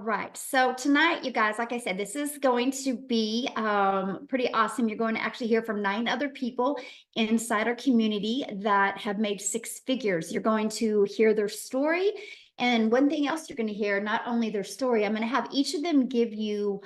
right. So tonight, you guys, like I said, this is going to be pretty awesome. You're going to actually hear from 9 other people inside our community that have made 6 figures. You're going to hear their story. And one thing else you're going to hear, not only their story, I'm going to have each of them give you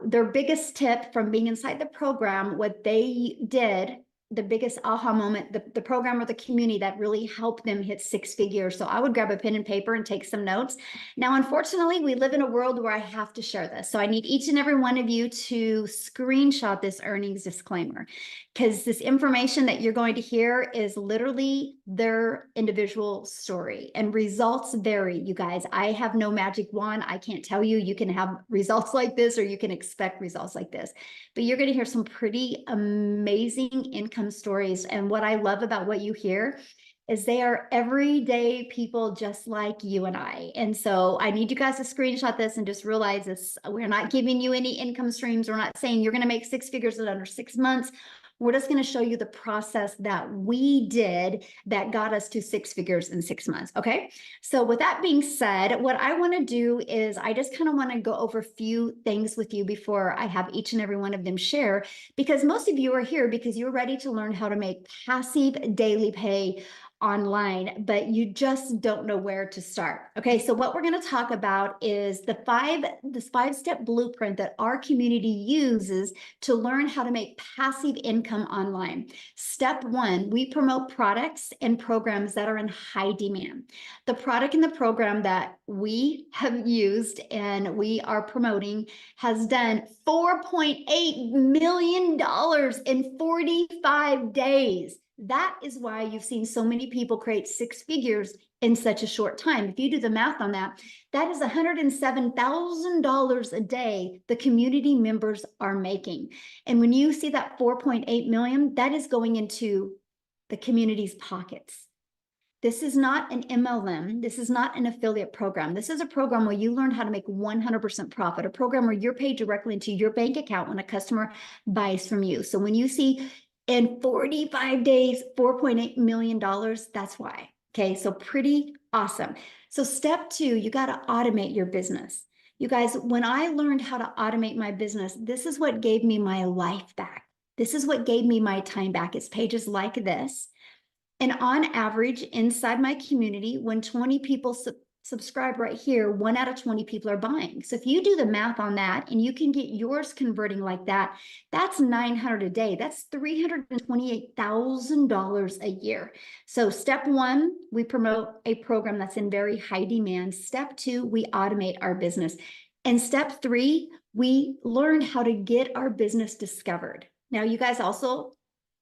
their biggest tip from being inside the program, what they did, the biggest aha moment, the program or the community that really helped them hit 6 figures. So I would grab a pen and paper and take some notes. Now, unfortunately, we live in a world where I have to share this. So I need each and every one of you to screenshot this earnings disclaimer, because this information that you're going to hear is literally their individual story, and results vary, you guys. I have no magic wand. I can't tell you you can have results like this or you can expect results like this, but you're going to hear some pretty amazing income stories. And what I love about what you hear is they are everyday people just like you and I. And so I need you guys to screenshot this and just realize this. We're not giving you any income streams. We're not saying you're going to make 6 figures in under 6 months. We're just going to show you the process that we did that got us to 6 figures in 6 months. Okay. So with that being said, what I want to do is I just kind of want to go over a few things with you before I have each and every one of them share, because most of you are here because you're ready to learn how to make passive daily pay online, but you just don't know where to start. Okay, so what we're going to talk about is this 5-step blueprint that our community uses to learn how to make passive income online. Step 1, we promote products and programs that are in high demand. The product and the program that we have used and we are promoting has done $4.8 million in 45 days. That is why you've seen so many people create 6 figures in such a short time. If you do the math on that, that is $107,000 a day the community members are making. And when you see that 4.8 million, that is going into the community's pockets. This is not an MLM. This is not an affiliate program. This is a program where you learn how to make 100% profit, a program where you're paid directly into your bank account when a customer buys from you. So when you see in 45 days, $4.8 million, that's why. Okay, so pretty awesome. So step 2, you got to automate your business. You guys, when I learned how to automate my business, this is what gave me my life back. This is what gave me my time back. It's pages like this. And on average, inside my community, when 20 people subscribe right here, 1 out of 20 people are buying. So if you do the math on that and you can get yours converting like that, that's $900 a day. That's $328,000 a year. So step 1, we promote a program that's in very high demand. Step 2, we automate our business. And step 3, we learn how to get our business discovered. Now, you guys also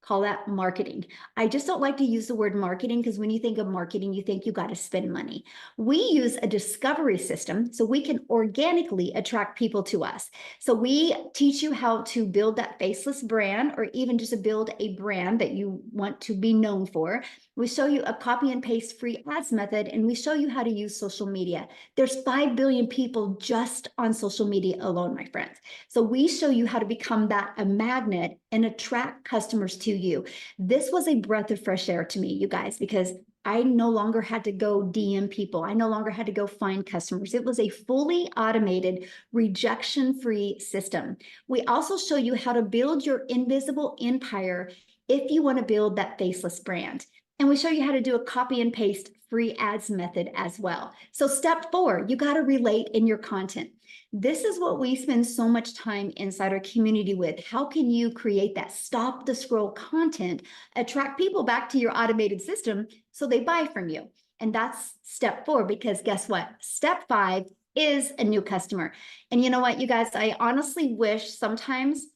call that marketing. I just don't like to use the word marketing because when you think of marketing, you think you got to spend money. We use a discovery system so we can organically attract people to us. So we teach you how to build that faceless brand, or even just to build a brand that you want to be known for. We show you a copy and paste free ads method, and we show you how to use social media. There's 5 billion people just on social media alone, my friends. So we show you how to become a magnet and attract customers to you. This was a breath of fresh air to me, you guys, because I no longer had to go DM people. I no longer had to go find customers. It was a fully automated, rejection-free system. We also show you how to build your invisible empire if you want to build that faceless brand. And we show you how to do a copy and paste free ads method as well. So step 4, you got to relate in your content. This is what we spend so much time inside our community with. How can you create that stop the scroll content, attract people back to your automated system so they buy from you? And that's step 4, because guess what? Step 5 is a new customer. And you know what, you guys, I honestly wish sometimes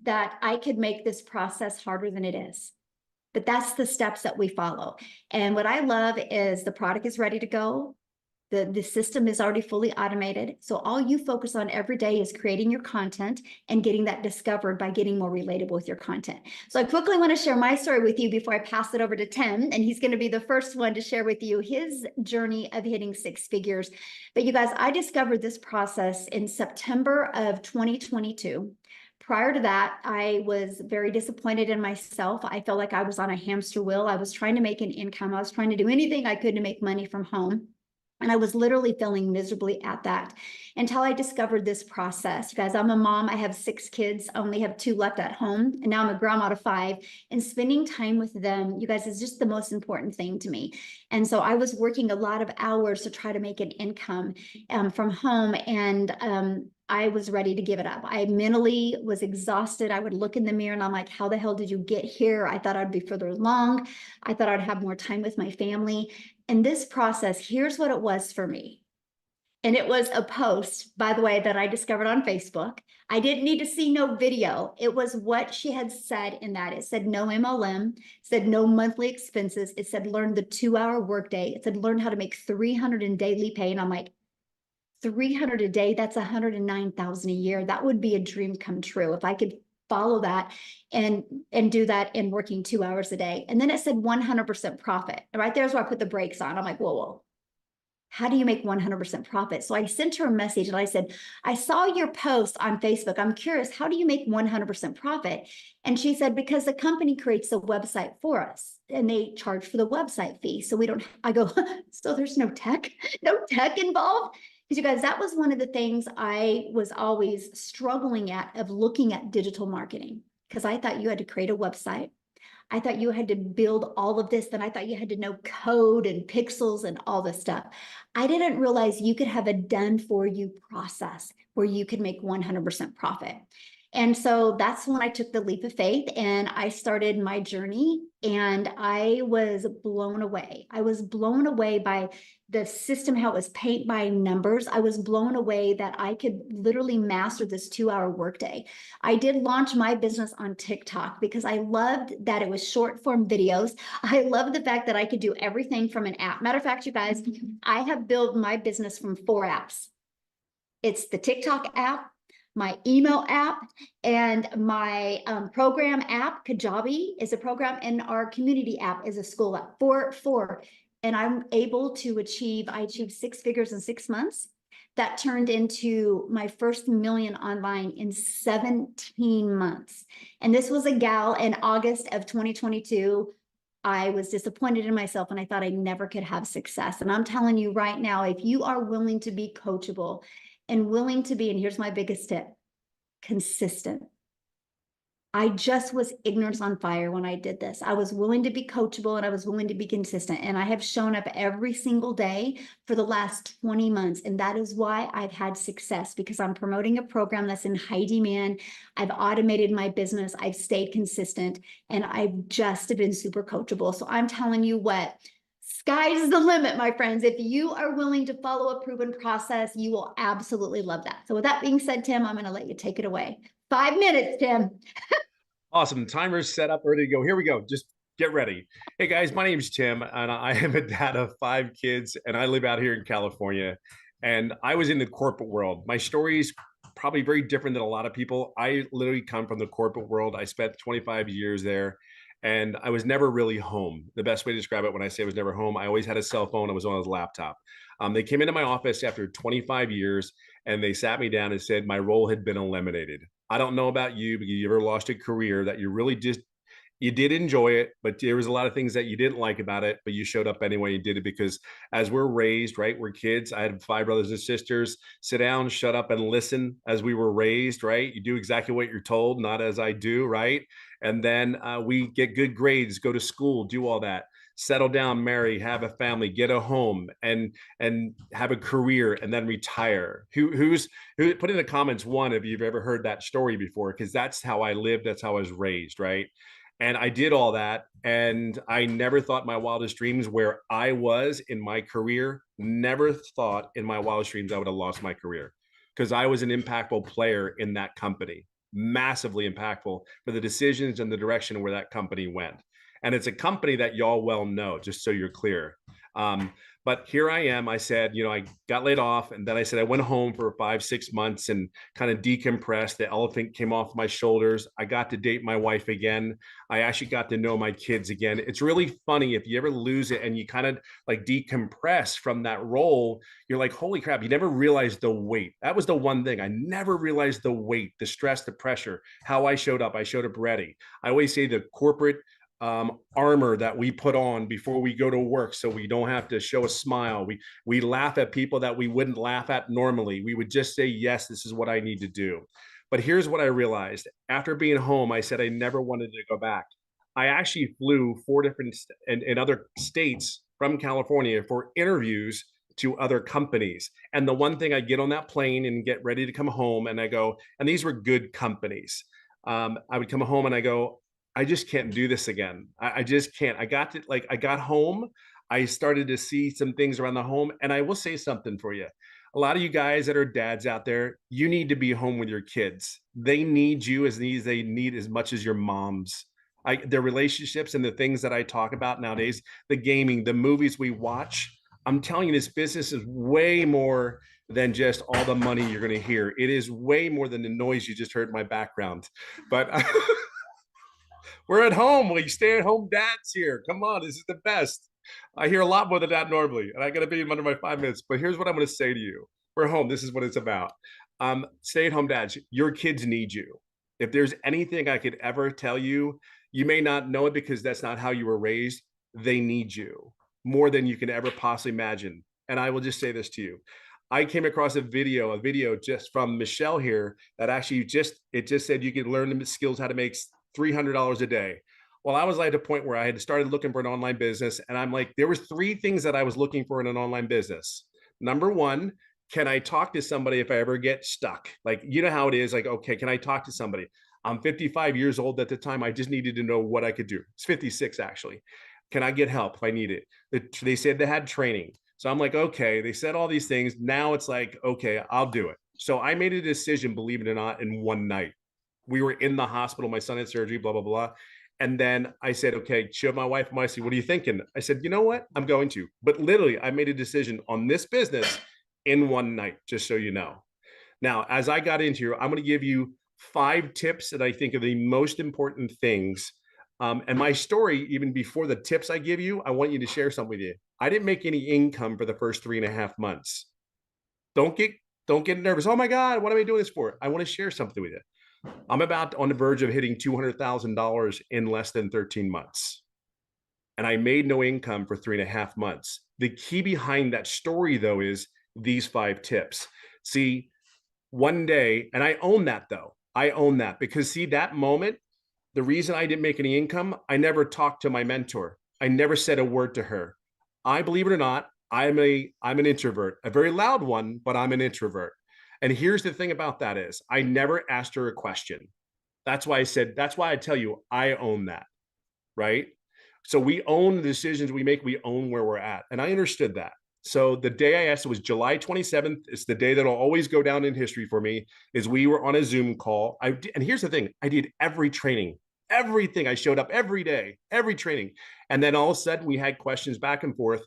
that I could make this process harder than it is. But that's the steps that we follow. And what I love is the product is ready to go. The system is already fully automated. So all you focus on every day is creating your content and getting that discovered by getting more relatable with your content. So I quickly want to share my story with you before I pass it over to Tim. And he's going to be the first one to share with you his journey of hitting 6 figures. But you guys, I discovered this process in September of 2022. Prior to that, I was very disappointed in myself. I felt like I was on a hamster wheel. I was trying to make an income. I was trying to do anything I could to make money from home. And I was literally failing miserably at that until I discovered this process. You guys, I'm a mom. I have 6 kids. I only have 2 left at home. And now I'm a grandma to 5. And spending time with them, you guys, is just the most important thing to me. And so I was working a lot of hours to try to make an income from home. And I was ready to give it up. I mentally was exhausted. I would look in the mirror and I'm like, how the hell did you get here? I thought I'd be further along. I thought I'd have more time with my family. And this process, here's what it was for me. And it was a post, by the way, that I discovered on Facebook. I didn't need to see no video. It was what she had said in that. It said no MLM, it said no monthly expenses. It said learn the 2-hour workday. It said learn how to make 300 in daily pay. And I'm like, 300 a day, that's 109,000 a year. That would be a dream come true if I could follow that and do that in working 2 hours a day. And then it said 100% profit. And right there's where I put the brakes on. I'm like, whoa, how do you make 100% profit? So I sent her a message and I said, I saw your post on Facebook. I'm curious, how do you make 100% profit? And she said, because the company creates a website for us and they charge for the website fee. So we don't, I go, so there's no tech involved? Because you guys, that was one of the things I was always struggling at of looking at digital marketing, because I thought you had to create a website. I thought you had to build all of this. Then I thought you had to know code and pixels and all this stuff. I didn't realize you could have a done for you process where you could make 100% profit. And so that's when I took the leap of faith and I started my journey, and I was blown away. I was blown away by the system, how it was paint by numbers. I was blown away that I could literally master this 2-hour workday. I did launch my business on TikTok because I loved that it was short form videos. I love the fact that I could do everything from an app. Matter of fact, you guys, I have built my business from 4 apps. It's the TikTok app, my email app, and my program app. Kajabi is a program, and our community app is a school app. Four. And I'm able to I achieved 6 figures in 6 months. That turned into my first million online in 17 months. And this was a gal in August of 2022. I was disappointed in myself and I thought I never could have success. And I'm telling you right now, if you are willing to be coachable and willing to be, and here's my biggest tip, consistent. I just was ignorance on fire when I did this. I was willing to be coachable and I was willing to be consistent. And I have shown up every single day for the last 20 months. And that is why I've had success, because I'm promoting a program that's in high demand. I've automated my business. I've stayed consistent, and I've just been super coachable. So I'm telling you what, sky's the limit, my friends. If you are willing to follow a proven process, you will absolutely love that. So with that being said, Tim, I'm going to let you take it away. 5 minutes, Tim. Awesome. Timer's set up, ready to go. Here we go. Just get ready. Hey guys, my name is Tim, and I am a dad of 5 kids, and I live out here in California. And I was in the corporate world. My story is probably very different than a lot of people. I literally come from the corporate world. I spent 25 years there, and I was never really home. The best way to describe it, when I say I was never home, I always had a cell phone. I was on a laptop. They came into my office after 25 years, and they sat me down and said my role had been eliminated. I don't know about you, but you ever lost a career that you really just, you did enjoy it, but there was a lot of things that you didn't like about it, but you showed up anyway and did it because as we're raised, right? We're kids. I had 5 brothers and sisters. Sit down, shut up, and listen as we were raised, right? You do exactly what you're told, not as I do, right? And then we get good grades, go to school, do all that, settle down, marry, have a family, get a home, and have a career, and then retire. Who put in the comments one if you've ever heard that story before, because that's how I lived, that's how I was raised, right? And I did all that, and I never thought my wildest dreams where I was in my career, never thought in my wildest dreams I would have lost my career, because I was an impactful player in that company, massively impactful for the decisions and the direction where that company went. And it's a company that y'all well know, just so you're clear. But here I am. I said, I got laid off, and then I said I went home for 5, 6 months and kind of decompressed. The elephant came off my shoulders. I got to date my wife again. I actually got to know my kids again. It's really funny if you ever lose it and you kind of like decompress from that role. You're like, holy crap, you never realized the weight. That was the one thing. I never realized the weight, the stress, the pressure, how I showed up. I showed up ready. I always say the corporate armor that we put on before we go to work so we don't have to show a smile. We laugh at people that we wouldn't laugh at normally. We would just say, yes, this is what I need to do. But here's what I realized. After being home, I said I never wanted to go back. I actually flew 4 different in other states from California for interviews to other companies. And the one thing, I get on that plane and get ready to come home, and I go, and these were good companies. I would come home and I go, I just can't do this again. I just can't. I got home. I started to see some things around the home. And I will say something for you. A lot of you guys that are dads out there, you need to be home with your kids. They need you as they need as much as your moms. Their relationships and the things that I talk about nowadays, the gaming, the movies we watch. I'm telling you, this business is way more than just all the money you're going to hear. It is way more than the noise you just heard in my background. But we're at home. We stay at home dads here. Come on, this is the best. I hear a lot more than that normally, and I got to be under my 5 minutes. But here's what I'm going to say to you: we're home. This is what it's about. Stay at home dads. Your kids need you. If there's anything I could ever tell you, you may not know it because that's not how you were raised. They need you more than you can ever possibly imagine. And I will just say this to you: I came across a video just from Michelle here that actually just said you could learn the skills how to make $300 a day. Well, I was at a point where I had started looking for an online business, and I'm like, there was 3 things that I was looking for in an online business. Number 1, can I talk to somebody if I ever get stuck? Like, you know how it is, like, okay, can I talk to somebody? I'm 55 years old at the time. I just needed to know what I could do. It's 56 actually. Can I get help if I need it? They said they had training. So I'm like, okay, they said all these things. Now it's like, okay, I'll do it. So I made a decision, believe it or not, in one night. We were in the hospital. My son had surgery, blah, blah, blah. And then I said, okay, showed my wife, I said, what are you thinking? I said, you know what? I'm going to. But literally, I made a decision on this business in one night, just so you know. Now, as I got into here, I'm going to give you 5 tips that I think are the most important things. And my story, even before the tips I give you, I want you to share something with you. I didn't make any income for the first 3.5 months. Don't get nervous. Oh my God, what am I doing this for? I want to share something with you. I'm about on the verge of hitting $200,000 in less than 13 months. And I made no income for 3.5 months. The key behind that story, though, is these 5 tips. See, one day, and I own that, though. I own that because, see, that moment, the reason I didn't make any income, I never talked to my mentor. I never said a word to her. I, believe it or not, I'm an introvert, a very loud one, but I'm an introvert. And here's the thing about that is I never asked her a question. That's why I tell you, I own that, right? So we own the decisions we make, we own where we're at. And I understood that. So the day I asked, it was July 27th. It's the day that'll always go down in history for me, is we were on a Zoom call. And here's the thing, I did every training, everything. I showed up every day, every training. And then all of a sudden we had questions back and forth.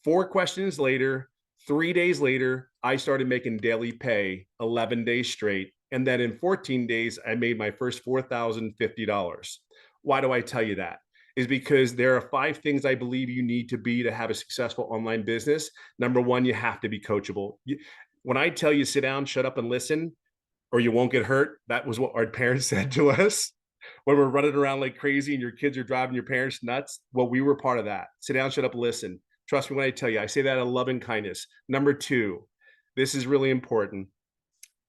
4 questions later, 3 days later, I started making daily pay 11 days straight. And then in 14 days, I made my first $4,050. Why do I tell you that? Is because there are 5 things I believe you need to be to have a successful online business. Number 1, you have to be coachable. When I tell you sit down, shut up and listen, or you won't get hurt, that was what our parents said to us when we're running around like crazy and your kids are driving your parents nuts. Well, we were part of that. Sit down, shut up, listen. Trust me when I tell you, I say that out of love and kindness. Number 2, this is really important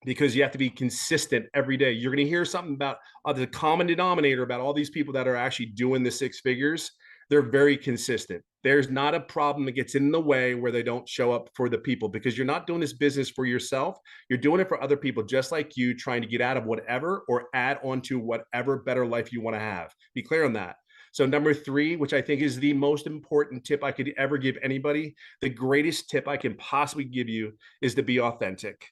because you have to be consistent every day. You're going to hear something about the common denominator about all these people that are actually doing the 6 figures. They're very consistent. There's not a problem that gets in the way where they don't show up for the people, because you're not doing this business for yourself. You're doing it for other people just like you, trying to get out of whatever or add on to whatever better life you want to have. Be clear on that. So number 3, which I think is the most important tip I could ever give anybody, the greatest tip I can possibly give you, is to be authentic.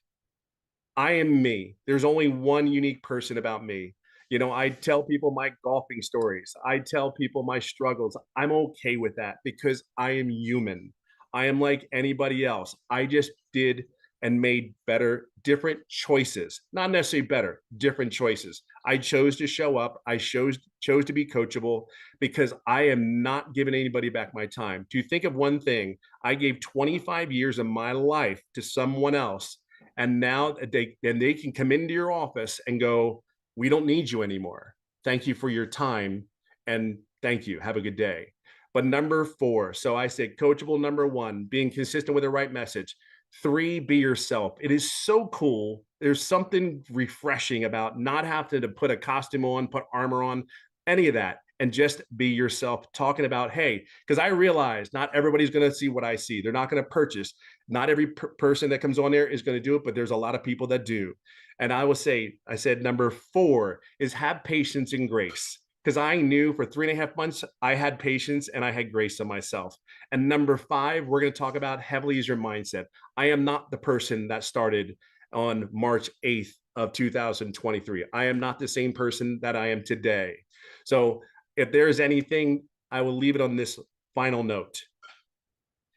I am me. There's only one unique person about me. You know, I tell people my golfing stories. I tell people my struggles. I'm okay with that because I am human. I am like anybody else. I just did and made better, different choices. Not necessarily better, different choices. I chose to show up. I chose to be coachable because I am not giving anybody back my time. To think of one thing, I gave 25 years of my life to someone else. And now they can come into your office and go, we don't need you anymore. Thank you for your time. And Thank you. Have a good day. But number 4, so I said coachable. Number 1, being consistent with the right message. 3, be yourself. It is so cool. There's something refreshing about not having to put a costume on, put armor on, any of that, and just be yourself, talking about, hey, because I realize not everybody's going to see what I see. They're not going to purchase. Not every person that comes on there is going to do it, but there's a lot of people that do. And I will say, I said number 4 is have patience and grace, because I knew for 3.5 months, I had patience and I had grace on myself. And number 5, we're going to talk about heavily is your mindset. I am not the person that started on March 8th of 2023. I am not the same person that I am today. So if there's anything, I will leave it on this final note.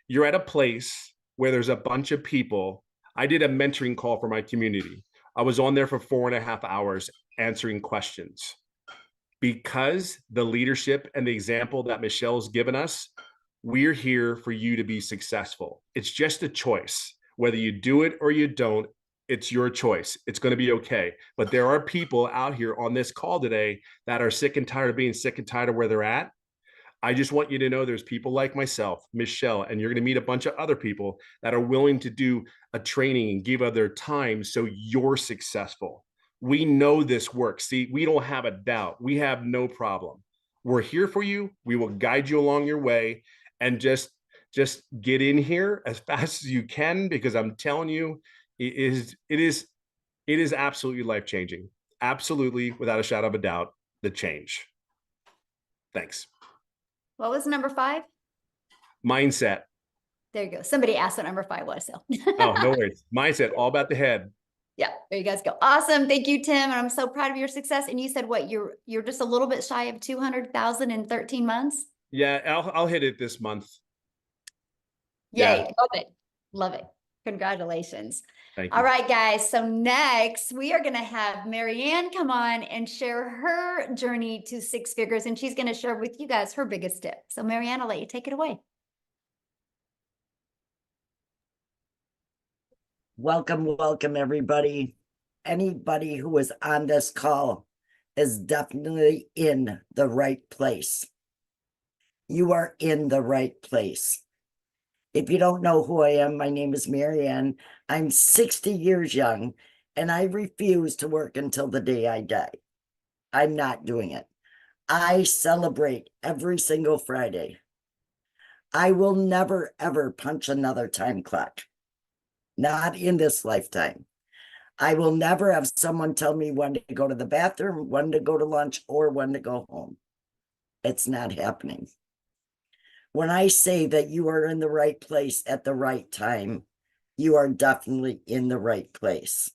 You're at a place where there's a bunch of people. I did a mentoring call for my community. I was on there for 4.5 hours answering questions, because the leadership and the example that Michelle's given us, we're here for you to be successful. It's just a choice. Whether you do it or you don't, it's your choice. It's going to be okay. But there are people out here on this call today that are sick and tired of being sick and tired of where they're at. I just want you to know there's people like myself, Michelle, and you're going to meet a bunch of other people that are willing to do a training and give of their time so you're successful. We know this works. See, we don't have a doubt. We have no problem. We're here for you. We will guide you along your way, and just get in here as fast as you can, because I'm telling you, it is absolutely life-changing. Absolutely, without a shadow of a doubt, the change. Thanks. What was number 5? Mindset. There you go. Somebody asked what number 5 was. So. Oh, no worries. Mindset, all about the head. Yeah, there you guys go. Awesome. Thank you, Tim. And I'm so proud of your success. And you said what? You're just a little bit shy of 200,000 in 13 months? Yeah, I'll hit it this month. Yay. Yeah. Love it. Love it. Congratulations. Thank you. All right, guys. So next we are going to have Marianne come on and share her journey to 6 figures. And she's going to share with you guys her biggest tip. So Marianne, I'll let you take it away. Welcome, everybody. Anybody who is on this call is definitely in the right place. You are in the right place. If you don't know who I am, my name is Marianne. I'm 60 years young, and I refuse to work until the day I die. I'm not doing it. I celebrate every single Friday. I will never, ever punch another time clock. Not in this lifetime. I will never have someone tell me when to go to the bathroom, when to go to lunch, or when to go home. It's not happening. When I say that you are in the right place at the right time, you are definitely in the right place.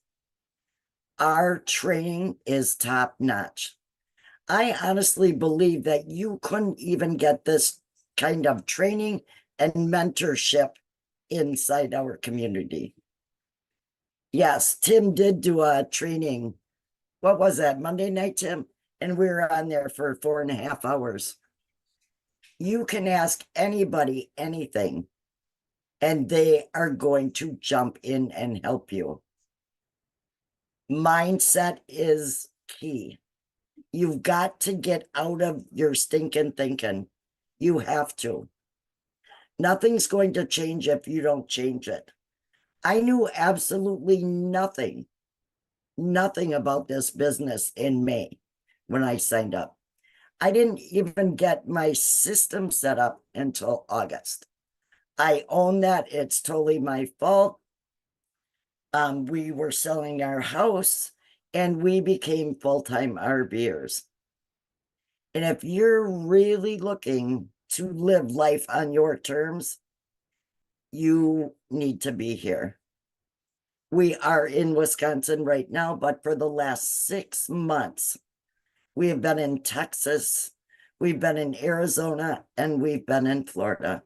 Our training is top notch. I honestly believe that you couldn't even get this kind of training and mentorship inside our community. Yes, Tim did do a training. What was that? Monday night, Tim? And we were on there for 4.5 hours. You can ask anybody anything, and they are going to jump in and help you. Mindset is key. You've got to get out of your stinking thinking. You have to. Nothing's going to change if you don't change it. I knew absolutely nothing about this business in May when I signed up. I didn't even get my system set up until August. I own that. It's totally my fault. We were selling our house and we became full-time RVers. And if you're really looking to live life on your terms, you need to be here. We are in Wisconsin right now, but for the last 6 months, we have been in Texas, we've been in Arizona, and we've been in Florida.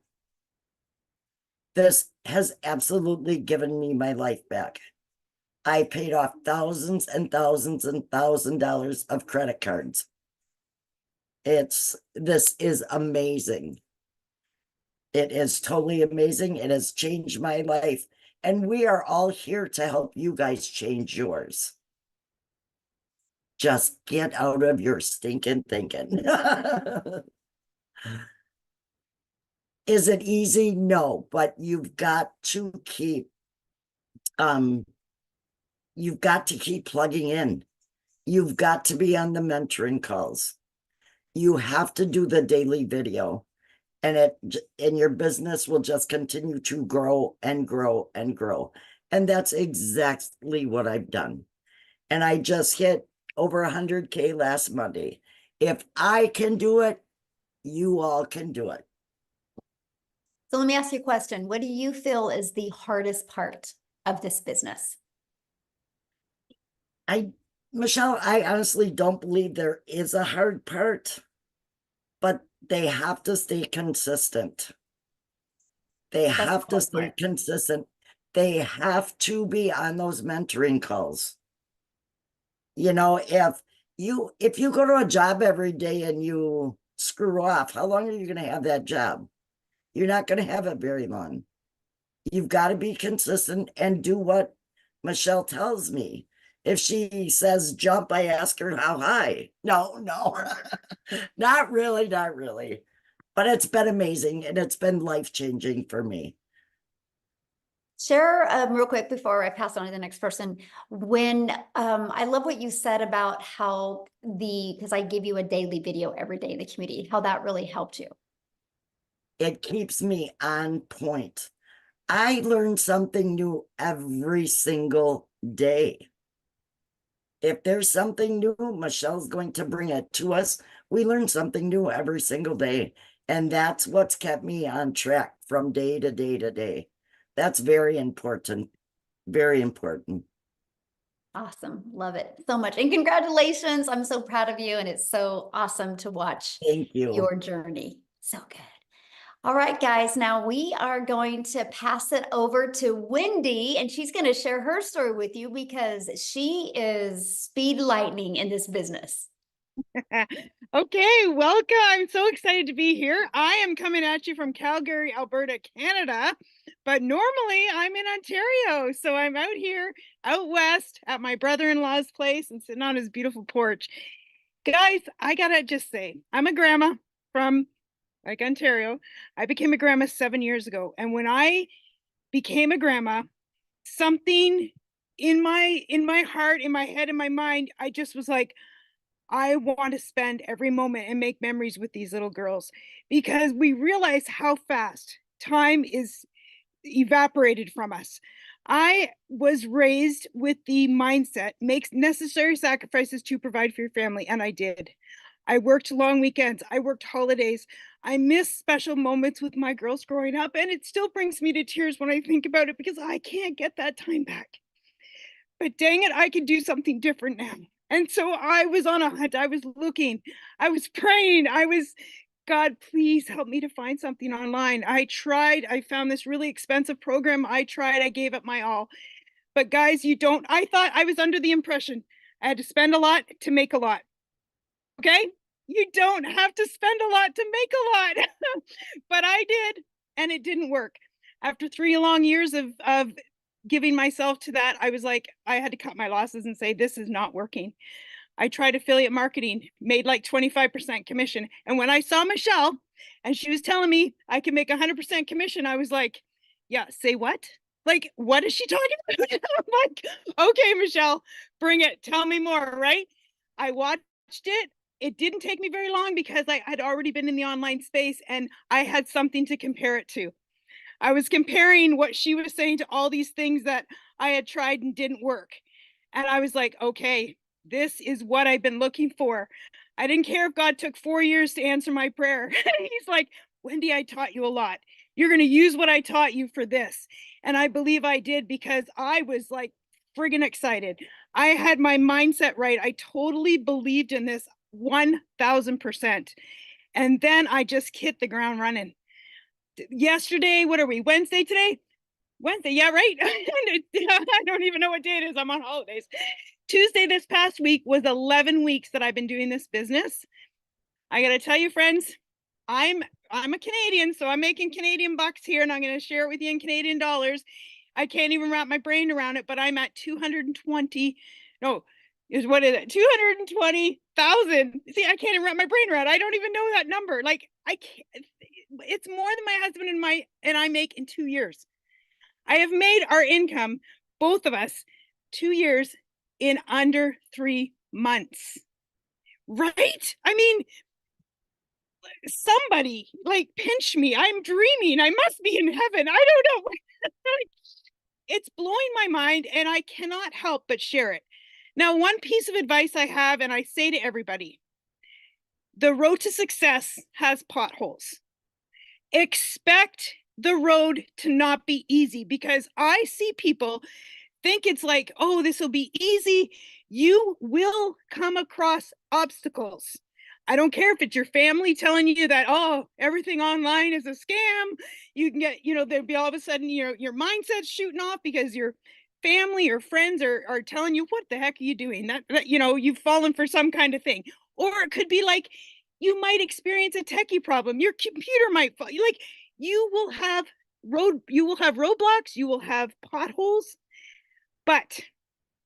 This has absolutely given me my life back. I paid off thousands and thousands and $1,000 of credit cards. This is amazing. It is totally amazing. It has changed my life. And we are all here to help you guys change yours. Just get out of your stinking thinking. Is it easy? No, but you've got to keep plugging in. You've got to be on the mentoring calls. You have to do the daily video, and your business will just continue to grow and grow and grow. And that's exactly what I've done. And I just hit over 100K last Monday. If I can do it, you all can do it. So let me ask you a question. What do you feel is the hardest part of this business? Michelle, I honestly don't believe there is a hard part, but they have to stay consistent. They have to stay consistent. They have to be on those mentoring calls. You know, if you go to a job every day and you screw off, how long are you going to have that job? You're not going to have it very long. You've got to be consistent and do what Michelle tells me. If she says jump, I ask her how high. No, not really, not really. But it's been amazing, and it's been life-changing for me. Share real quick before I pass on to the next person. When I love what you said about how because I give you a daily video every day in the community, how that really helped you. It keeps me on point. I learn something new every single day. If there's something new, Michelle's going to bring it to us. We learn something new every single day. And that's what's kept me on track from day to day to day. That's very important. Very important. Awesome. Love it so much. And congratulations. I'm so proud of you. And it's so awesome to watch Thank you. Your journey. So good. All right, guys, now we are going to pass it over to Wendy, and she's going to share her story with you because she is speed lightning in this business. Okay, welcome. I'm so excited to be here. I am coming at you from Calgary, Alberta, Canada, but normally I'm in Ontario. So I'm out here, out west at my brother-in-law's place and sitting on his beautiful porch. Guys, I gotta just say, I'm a grandma from Ontario. I became a grandma 7 years ago. And when I became a grandma, something in my heart, in my head, in my mind, I just was like, I want to spend every moment and make memories with these little girls, because we realize how fast time is evaporated from us. I was raised with the mindset, make necessary sacrifices to provide for your family, and I did. I worked long weekends. I worked holidays. I miss special moments with my girls growing up, and it still brings me to tears when I think about it because I can't get that time back. But dang it, I can do something different now. And so I was on a hunt. I was looking. I was praying. God, please help me to find something online. I tried. I found this really expensive program. I tried. I gave it my all. But guys, I thought I was under the impression I had to spend a lot to make a lot. Okay? You don't have to spend a lot to make a lot. But I did, and it didn't work. After 3 long years of giving myself to that, I was like, I had to cut my losses and say, this is not working. I tried affiliate marketing, made like 25% commission. And when I saw Michelle and she was telling me I can make 100% commission, I was like, yeah, say what? Like, what is she talking about? I'm like, okay, Michelle, bring it. Tell me more, right? I watched it. It didn't take me very long because I had already been in the online space and I had something to compare it to. I was comparing what she was saying to all these things that I had tried and didn't work. And I was like, okay, this is what I've been looking for. I didn't care if God took 4 years to answer my prayer. He's like, Wendy, I taught you a lot. You're going to use what I taught you for this. And I believe I did because I was like friggin' excited. I had my mindset right. I totally believed in this 1000%. And then I just hit the ground running. Yesterday, what are we, Wednesday today? Wednesday, yeah, right? I don't even know what day it is. I'm on holidays. Tuesday this past week was 11 weeks that I've been doing this business. I got to tell you, friends, I'm a Canadian, so I'm making Canadian bucks here, and I'm going to share it with you in Canadian dollars. I can't even wrap my brain around it, but I'm at is, what is it, 220,000. See, I can't even wrap my brain around. I don't even know that number. Like, I can't, it's more than my husband and I make in 2 years. I have made our income, both of us, 2 years in under 3 months. Right? I mean, somebody like pinch me. I'm dreaming. I must be in heaven. I don't know. It's blowing my mind, and I cannot help but share it. Now, one piece of advice I have, and I say to everybody, the road to success has potholes. Expect the road to not be easy, because I see people think it's like, oh, this will be easy. You will come across obstacles. I don't care if it's your family telling you that, oh, everything online is a scam. You can get, there'll be all of a sudden, your mindset's shooting off because your family or friends are telling you, what the heck are you doing? That you've fallen for some kind of thing. Or it could be like, you might experience a techie problem. Your computer might fall. Like, you will have roadblocks, you will have potholes, but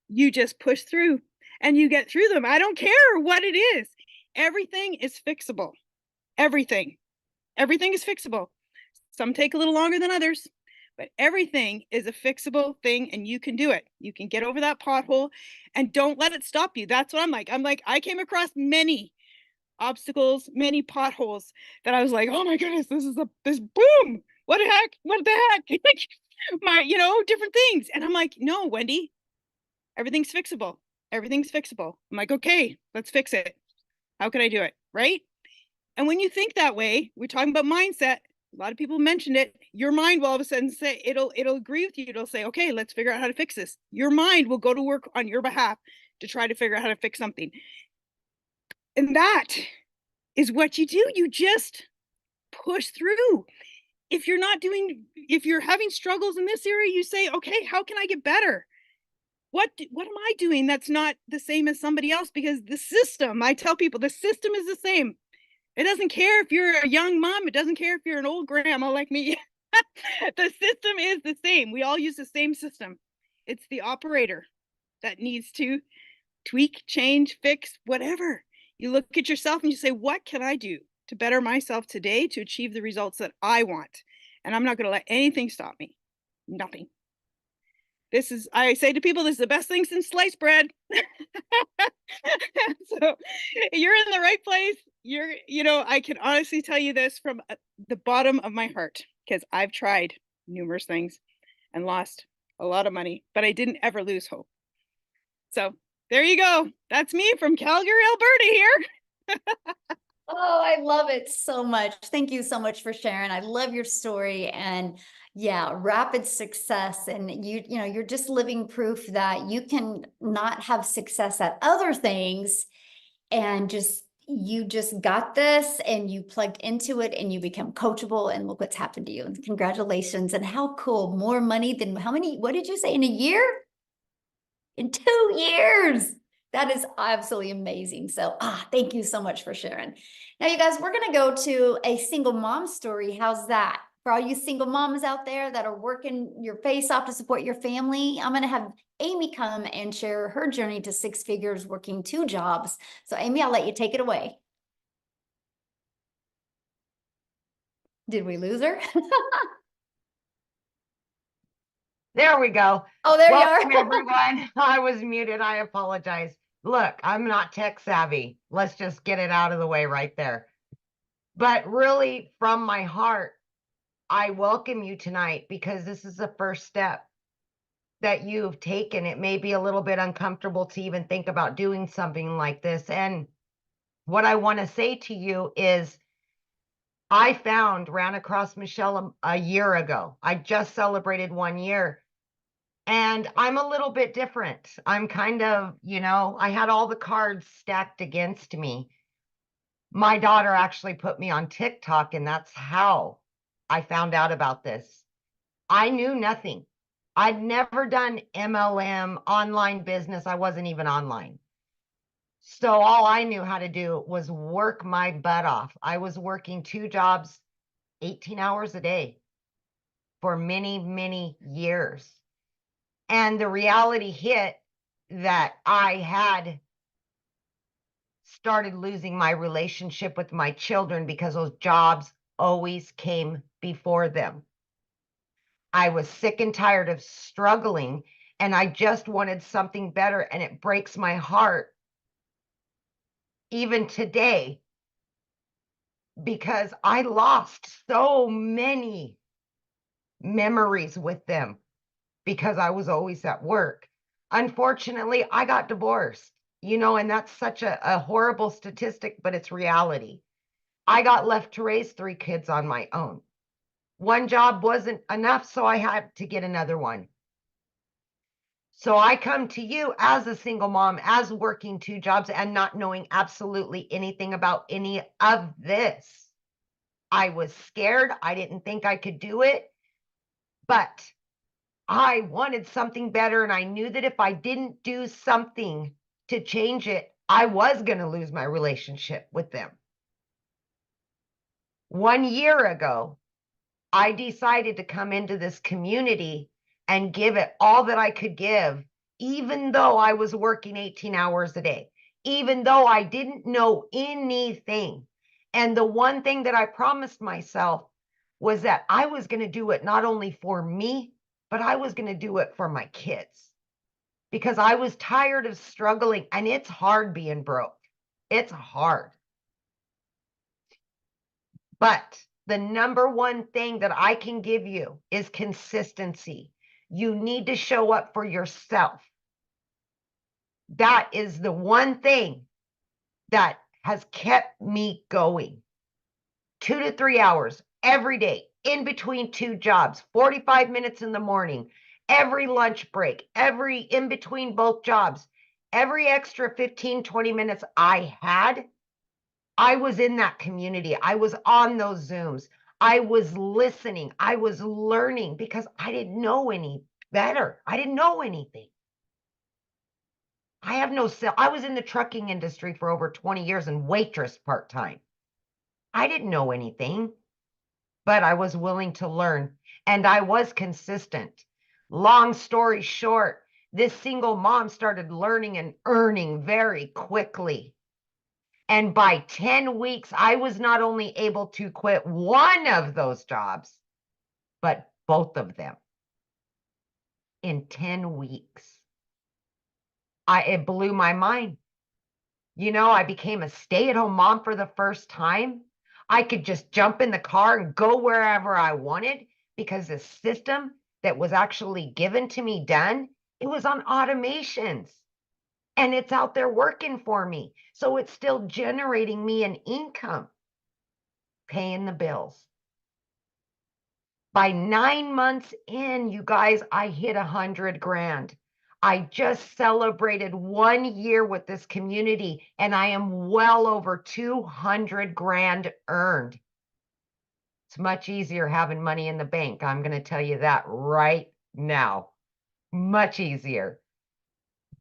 you just push through and you get through them. I don't care what it is. Everything is fixable. Everything is fixable. Some take a little longer than others, but everything is a fixable thing, and you can do it. You can get over that pothole, and don't let it stop you. That's what I'm like. I came across many obstacles, many potholes that I was like, oh my goodness, this boom. What the heck? My, different things. And I'm like, no, Wendy, everything's fixable. Everything's fixable. I'm like, okay, let's fix it. How can I do it? Right? And when you think that way, we're talking about mindset. A lot of people mentioned it. Your mind will all of a sudden say, it'll agree with you. It'll say, okay, let's figure out how to fix this. Your mind will go to work on your behalf to try to figure out how to fix something. And that is what you do. You just push through. If you're having struggles in this area, you say, okay, how can I get better? What am I doing that's not the same as somebody else? Because the system, I tell people, the system is the same. It doesn't care if you're a young mom. It doesn't care if you're an old grandma like me. The system is the same. We all use the same system. It's the operator that needs to tweak, change, fix, whatever. You look at yourself and you say, what can I do to better myself today to achieve the results that I want? And I'm not going to let anything stop me. Nothing. I say to people, this is the best thing since sliced bread. So you're in the right place. I can honestly tell you this from the bottom of my heart, because I've tried numerous things and lost a lot of money, but I didn't ever lose hope. So there you go. That's me from Calgary, Alberta here. Oh, I love it so much. Thank you so much for sharing. I love your story, and yeah, rapid success. And you're just living proof that you can not have success at other things, and you just got this, and you plugged into it, and you become coachable, and look what's happened to you. And congratulations. And how cool. More money than what did you say, in a year? In 2 years. That is absolutely amazing. So, thank you so much for sharing. Now, you guys, we're going to go to a single mom story. How's that? For all you single moms out there that are working your face off to support your family, I'm going to have Amy come and share her journey to 6 figures working 2 jobs. So, Amy, I'll let you take it away. Did we lose her? There we go. Oh, there Welcome, you are. everyone. I was muted. I apologize. Look, I'm not tech savvy. Let's just get it out of the way right there. But really, from my heart, I welcome you tonight, because this is the first step that you've taken. It may be a little bit uncomfortable to even think about doing something like this. And what I want to say to you is, I ran across Michelle a year ago. I just celebrated 1 year. And I'm a little bit different. I'm kind of, I had all the cards stacked against me. My daughter actually put me on TikTok, and that's how I found out about this. I knew nothing. I'd never done MLM, online business. I wasn't even online. So all I knew how to do was work my butt off. I was working 2 jobs, 18 hours a day for many, many years. And the reality hit that I had started losing my relationship with my children because those jobs always came before them. I was sick and tired of struggling, and I just wanted something better. And it breaks my heart even today because I lost so many memories with them because I was always at work. Unfortunately, I got divorced, and that's such a horrible statistic, but it's reality. I got left to raise 3 kids on my own. One job wasn't enough, so I had to get another one. So I come to you as a single mom, as working 2 jobs and not knowing absolutely anything about any of this. I was scared. I didn't think I could do it, but I wanted something better. And I knew that if I didn't do something to change it, I was going to lose my relationship with them. 1 year ago, I decided to come into this community and give it all that I could give, even though I was working 18 hours a day, even though I didn't know anything. And the one thing that I promised myself was that I was going to do it not only for me, but I was going to do it for my kids because I was tired of struggling, and it's hard being broke. It's hard. But the number one thing that I can give you is consistency. You need to show up for yourself. That is the one thing that has kept me going. 2 to 3 hours every day, in between 2 jobs, 45 minutes in the morning, every lunch break, every in between both jobs, every extra 15, 20 minutes I had, I was in that community. I was on those Zooms. I was listening. I was learning because I didn't know any better. I didn't know anything. I was in the trucking industry for over 20 years and waitress part-time. I didn't know anything, but I was willing to learn, and I was consistent. Long story short, this single mom started learning and earning very quickly. And by 10 weeks, I was not only able to quit one of those jobs, but both of them in 10 weeks. It blew my mind. I became a stay-at-home mom for the first time. I could just jump in the car and go wherever I wanted because the system that was actually given to me it was on automations. And it's out there working for me. So it's still generating me an income, paying the bills. By 9 months in, you guys, I hit 100 grand. I just celebrated 1 year with this community, and I am well over 200 grand earned. It's much easier having money in the bank. I'm going to tell you that right now. Much easier.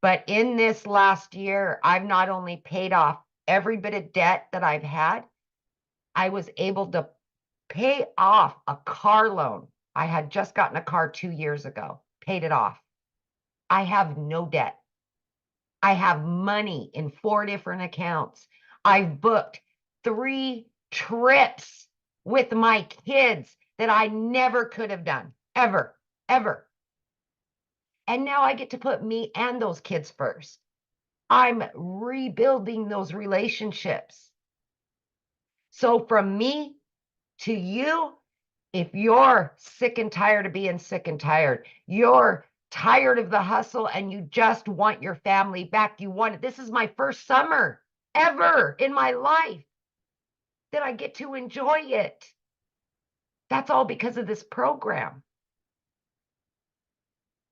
But in this last year, I've not only paid off every bit of debt that I've had, I was able to pay off a car loan. I had just gotten a car 2 years ago, paid it off. I have no debt. I have money in 4 different accounts. I've booked 3 trips with my kids that I never could have done, ever. And now I get to put me and those kids first. I'm rebuilding those relationships. So from me to you, if you're sick and tired of being sick and tired, you're tired of the hustle and you just want your family back, this is my first summer ever in my life that I get to enjoy it. That's all because of this program.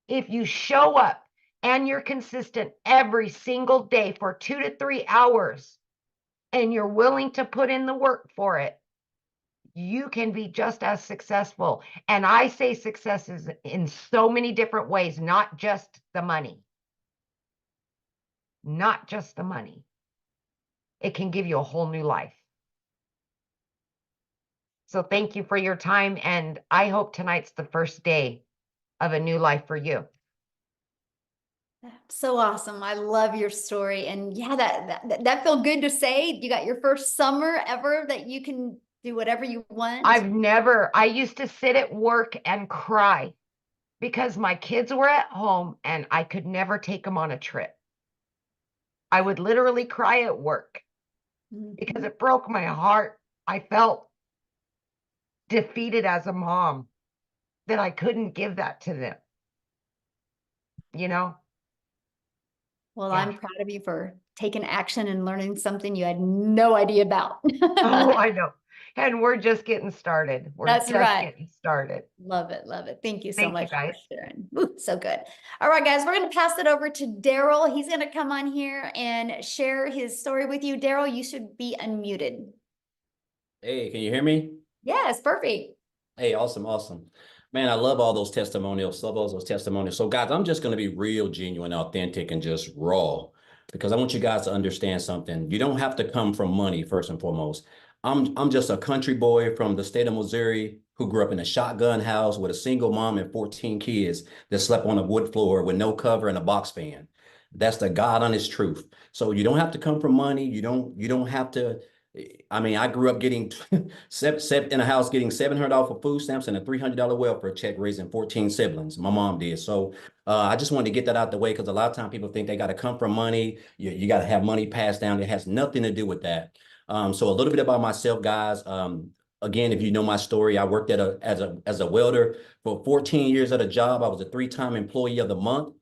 If you show up and you're consistent every single day for 2 to 3 hours and you're willing to put in the work for it, you can be just as successful. And I say success is in so many different ways, not just the money. Not just the money. It can give you a whole new life. So thank you for your time. And I hope tonight's the first day of a new life for you. So awesome. I love your story. And yeah, that felt good to say. You got your first summer ever that you can do whatever you want. I used to sit at work and cry because my kids were at home and I could never take them on a trip. I would literally cry at work because it broke my heart. I felt defeated as a mom that I couldn't give that to them. You know? Well, Yeah. I'm proud of you for taking action and learning something you had no idea about. Oh, I know. And we're just getting started. We're That's just right. getting started. Love it. Love it. Thank you so Thank you, much for guys. sharing. Ooh, so good. All right, guys, we're going to pass it over to Daryl. He's going to come on here and share his story with you. Daryl, you should be unmuted. Hey, can you hear me? Yes, perfect. Hey, awesome, awesome. Man, I love all those testimonials, love all those testimonials. So guys, I'm just going to be real, genuine, authentic, and just raw because I want you guys to understand something. You don't have to come from money, first and foremost. I'm just a country boy from the state of Missouri who grew up in a shotgun house with a single mom and 14 kids that slept on a wood floor with no cover and a box fan. That's the God honest truth. So you don't have to come from money. You don't have to. I mean, I grew up getting in a house getting $700 for food stamps and a $300 welfare check, raising 14 siblings. My mom did. So I just wanted to get that out the way because a lot of times people think they got to come from money. You got to have money passed down. It has nothing to do with that. So a little bit about myself, guys. Again, if you know my story, I worked as a welder for 14 years at a job. I was a 3-time employee of the month.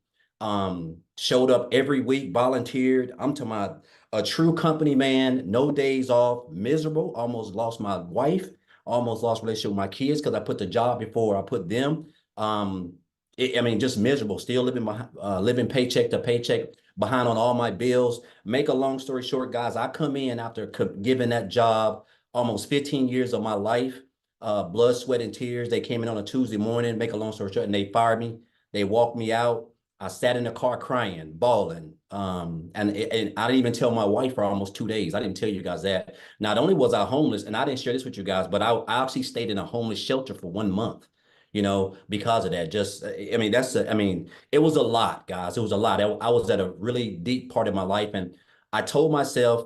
Showed up every week, volunteered. I'm to a true company man, no days off, miserable, almost lost my wife, almost lost relationship with my kids because I put the job before I put them. I mean, just miserable, still living paycheck to paycheck, behind on all my bills. Make a long story short, guys, I come in after giving that job almost 15 years of my life, blood, sweat, and tears. They came in on a Tuesday morning, make a long story short, and they fired me. They walked me out. I sat in the car crying, bawling. And I didn't even tell my wife for almost 2 days. I didn't tell you guys that. Not only was I homeless, and I didn't share this with you guys, but I actually stayed in a homeless shelter for 1 month, because of that. I mean, it was a lot, guys. It was a lot. I was at a really deep part of my life. And I told myself,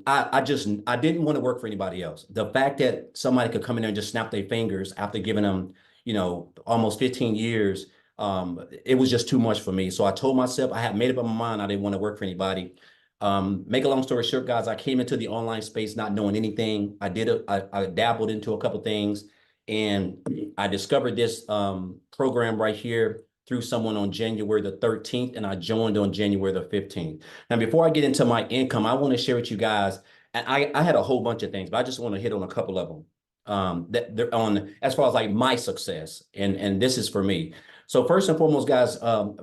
I didn't want to work for anybody else. The fact that somebody could come in there and just snap their fingers after giving them, almost 15 years, it was just too much for me. So I told myself, I had made up my mind, I didn't want to work for anybody. Make a long story short, guys, I came into the online space not knowing anything. I dabbled into a couple things, and I discovered this program right here through someone on January the 13th, and I joined on January the 15th. Now, before I get into my income, I want to share with you guys, and I had a whole bunch of things, but I just want to hit on a couple of them that they're on as far as like my success, and this is for me. So first and foremost, guys,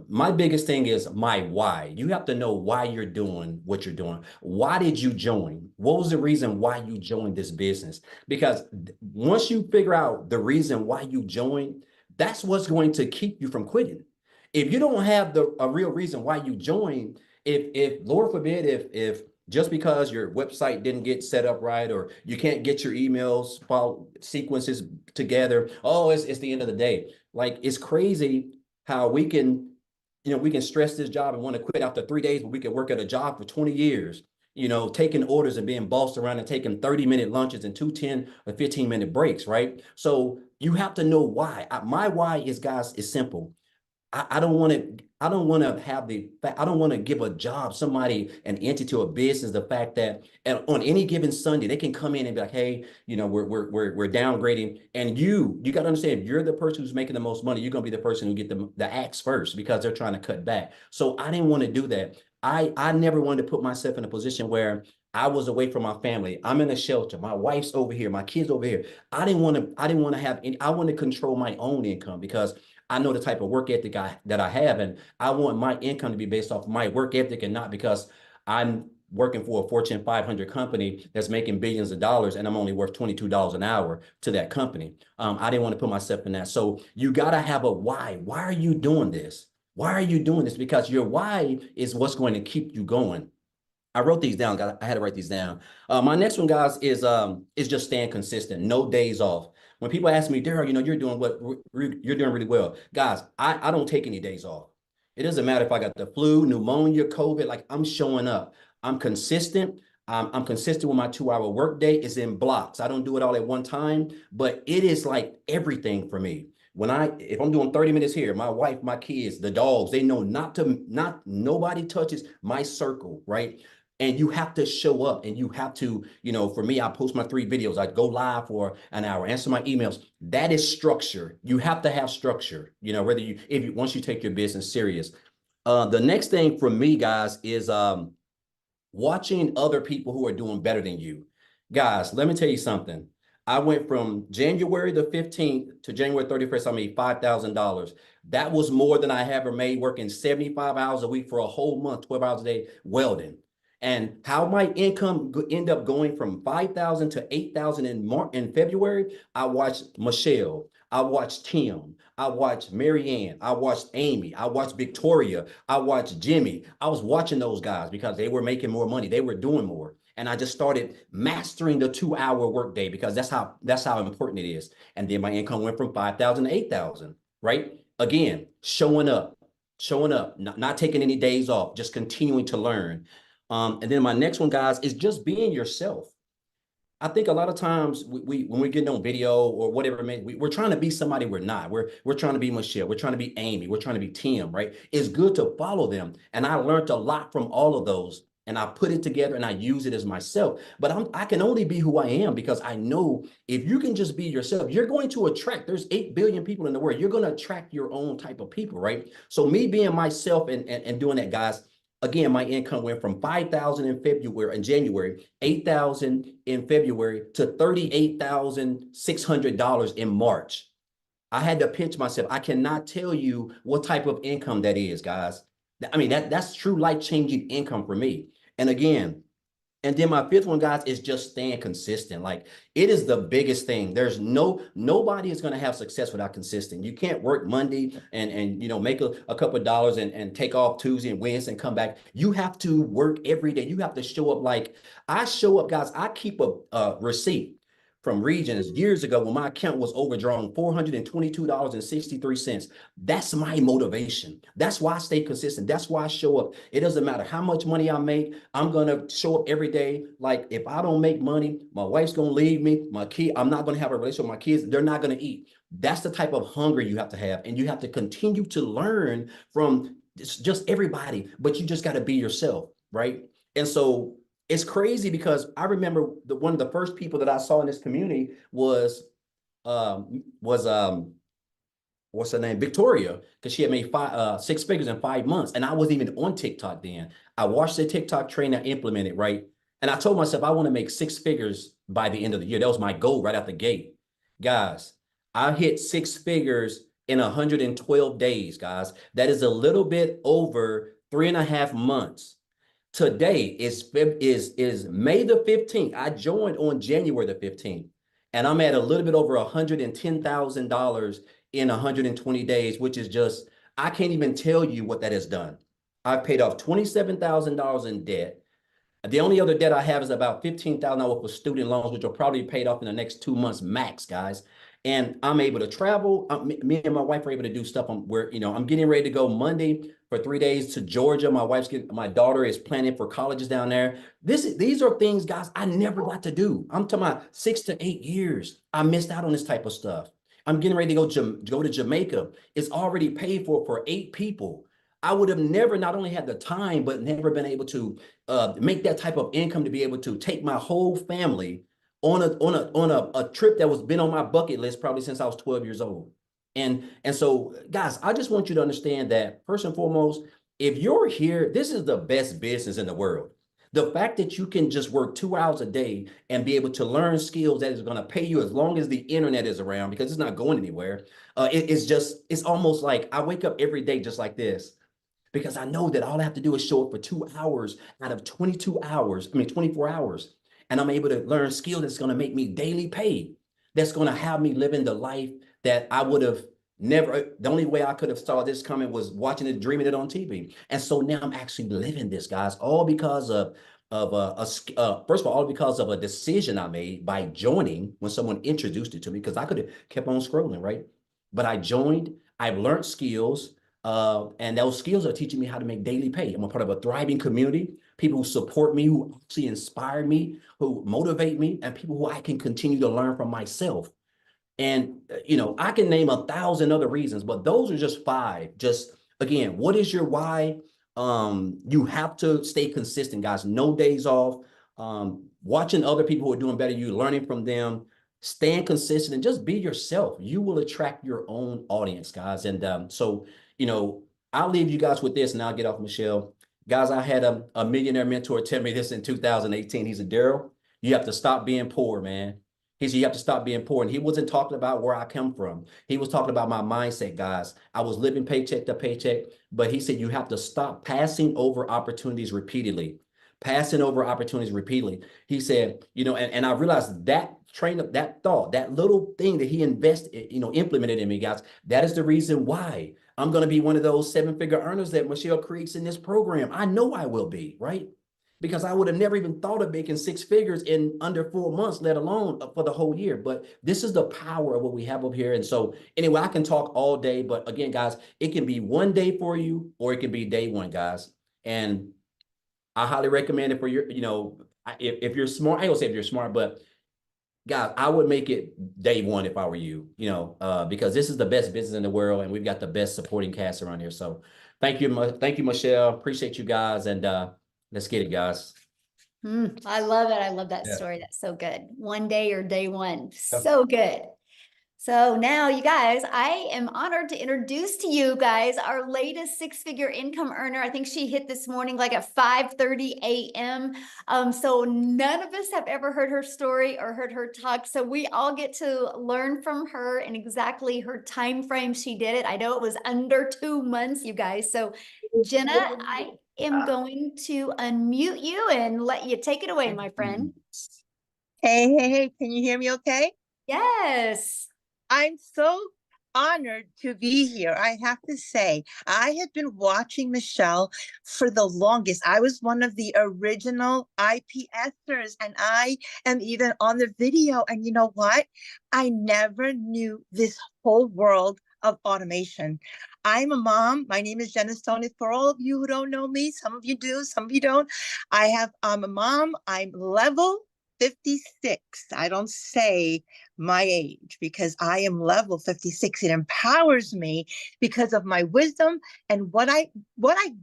my biggest thing is my why. You have to know why you're doing what you're doing. Why did you join? What was the reason why you joined this business? Because once you figure out the reason why you joined, that's what's going to keep you from quitting. If you don't have a real reason why you joined, if Lord forbid, if just because your website didn't get set up right, or you can't get your emails file sequences together, oh, it's the end of the day. Like, it's crazy how we can stress this job and want to quit after 3 days, but we can work at a job for 20 years, taking orders and being bossed around and taking 30-minute lunches and 2 10 or 15-minute breaks, right? So you have to know why. My why is, guys, is simple. I don't want to give a job, somebody, an entity, or a business, the fact that on any given Sunday, they can come in and be like, hey, we're downgrading. And you got to understand, if you're the person who's making the most money, you're going to be the person who get the axe first because they're trying to cut back. So I didn't want to do that. I never wanted to put myself in a position where I was away from my family. I'm in a shelter. My wife's over here. My kids over here. I didn't want to have any, I want to control my own income because I know the type of work ethic that I have, and I want my income to be based off my work ethic and not because I'm working for a Fortune 500 company that's making billions of dollars and I'm only worth $22 an hour to that company. I didn't want to put myself in that. So you got to have a why. Why are you doing this? Why are you doing this? Because your why is what's going to keep you going. I wrote these down. I had to write these down. My next one, guys, is just staying consistent. No days off. When people ask me, Daryl, you're doing really well. Guys, I don't take any days off. It doesn't matter if I got the flu, pneumonia, COVID, like I'm showing up. I'm consistent. I'm consistent with my 2-hour workday. It's in blocks. I don't do it all at one time, but it is like everything for me. If I'm doing 30 minutes here, my wife, my kids, the dogs, they know nobody touches my circle, right? And you have to show up, and you have to, for me, I post my 3 videos. I go live for an hour, answer my emails. That is structure. You have to have structure, once you take your business serious. The next thing for me, guys, is watching other people who are doing better than you. Guys, let me tell you something. I went from January the 15th to January 31st, I made $5,000. That was more than I ever made working 75 hours a week for a whole month, 12 hours a day, welding. And how my income end up going from 5,000 to 8,000 in February, I watched Michelle, I watched Tim, I watched Marianne, I watched Amy, I watched Victoria, I watched Jimmy. I was watching those guys because they were making more money, they were doing more. And I just started mastering the 2-hour workday because that's how important it is. And then my income went from 5,000 to 8,000, right? Again, showing up, not taking any days off, just continuing to learn. And then my next one, guys, is just being yourself. I think a lot of times when we're getting on video or whatever, we're trying to be somebody we're not. We're trying to be Michelle. We're trying to be Amy. We're trying to be Tim, right? It's good to follow them. And I learned a lot from all of those. And I put it together and I use it as myself. But I can only be who I am because I know if you can just be yourself, you're going to attract, there's 8 billion people in the world. You're going to attract your own type of people, right? So me being myself and doing that, guys, again, my income went from 5,000 in January, 8,000 in February to $38,600 in March. I had to pinch myself. I cannot tell you what type of income that is, guys. I mean, that's true life-changing income for me. And again, and then my 5th one, guys, is just staying consistent. Like, it is the biggest thing. There's nobody is going to have success without consistent. You can't work Monday and make a couple of dollars and take off Tuesday and Wednesday and come back. You have to work every day. You have to show up. Like I show up, guys. I keep a receipt from Regions years ago when my account was overdrawn $422.63. That's my motivation. That's why I stay consistent. That's why I show up. It doesn't matter how much money I make. I'm going to show up every day. Like if I don't make money, my wife's going to leave me. I'm not going to have a relationship with my kids. They're not going to eat. That's the type of hunger you have to have. And you have to continue to learn from just everybody, but you just got to be yourself, right? And so it's crazy because I remember one of the first people that I saw in this community was what's her name? Victoria, because she had made 6 figures in 5 months. And I wasn't even on TikTok then. I watched the TikTok trainer implement it, right? And I told myself I want to make 6 figures by the end of the year. That was my goal right out the gate. Guys, I hit 6 figures in 112 days, guys. That is a little bit over 3.5 months. Today is May the 15th. I joined on January the 15th, and I'm at a little bit over $110,000 in 120 days, which is just, I can't even tell you what that has done. I've paid off $27,000 in debt. The only other debt I have is about $15,000 for student loans, which will probably be paid off in the next 2 months max, guys. And I'm able to travel. Me and my wife are able to do stuff where, I'm getting ready to go Monday for 3 days to Georgia. My daughter is planning for colleges down there. These are things, guys, I never got to do. I'm talking about 6 to 8 years. I missed out on this type of stuff. I'm getting ready to go to Jamaica. It's already paid for 8 people. I would have never not only had the time, but never been able to make that type of income to be able to take my whole family on a trip that was been on my bucket list probably since I was 12 years old. And so, guys, I just want you to understand that first and foremost, if you're here, this is the best business in the world. The fact that you can just work 2 hours a day and be able to learn skills that is going to pay you as long as the internet is around, because it's not going anywhere. It's almost like I wake up every day just like this, because I know that all I have to do is show up for 2 hours out of 24 hours. And I'm able to learn skills that's going to make me daily pay. That's going to have me living the life that I would have never. The only way I could have saw this coming was watching it, dreaming it on TV. And so now I'm actually living this, guys, all because of first of all because of a decision I made by joining when someone introduced it to me, because I could have kept on scrolling, right? But I joined. I've learned skills. And those skills are teaching me how to make daily pay. I'm a part of a thriving community, people who support me, who actually inspire me, who motivate me, and people who I can continue to learn from myself. And, I can name 1,000 other reasons, but those are just 5. Just again, what is your why? You have to stay consistent, guys. No days off. Watching other people who are doing better, you learning from them, staying consistent, and just be yourself. You will attract your own audience, guys. And so, I'll leave you guys with this, and I'll get off, Michelle. Guys, I had a millionaire mentor tell me this in 2018. He said, Daryl, you have to stop being poor, man. He said, you have to stop being poor. And he wasn't talking about where I come from. He was talking about my mindset, guys. I was living paycheck to paycheck, but he said, you have to stop passing over opportunities repeatedly. Passing over opportunities repeatedly. He said, and I realized that train of that thought, that little thing that he invested, implemented in me, guys, that is the reason why I'm going to be one of those 7-figure earners that Michelle creates in this program. I know I will be, right? Because I would have never even thought of making 6 figures in under 4 months, let alone for the whole year. But this is the power of what we have up here. And so anyway, I can talk all day, but again, guys, it can be one day for you, or it can be day one, guys. And I highly recommend it for your, if you're smart, I don't say if you're smart, but guys, I would make it day one if I were you, because this is the best business in the world, and we've got the best supporting cast around here. So thank you, Michelle. Appreciate you guys, and let's get it, guys. I love it. I love that story. That's so good. One day or day one. So good. So now, you guys, I am honored to introduce to you guys our latest 6-figure income earner. I think she hit this morning like at 5:30 a.m. So none of us have ever heard her story or heard her talk. So we all get to learn from her and exactly her time frame she did it. I know it was under 2 months, you guys. So Jenna, I am going to unmute you and let you take it away, my friend. Hey, can you hear me okay? Yes. I'm so honored to be here. I have to say, I had been watching Michelle for the longest. I was one of the original IPSers, and I am even on the video. And you know what? I never knew this whole world of automation. I'm a mom. My name is Jenna Stone. For all of you who don't know me, some of you do, some of you don't. I'm a mom. I'm level 56. I don't say my age because I am level 56. It empowers me because of my wisdom and what I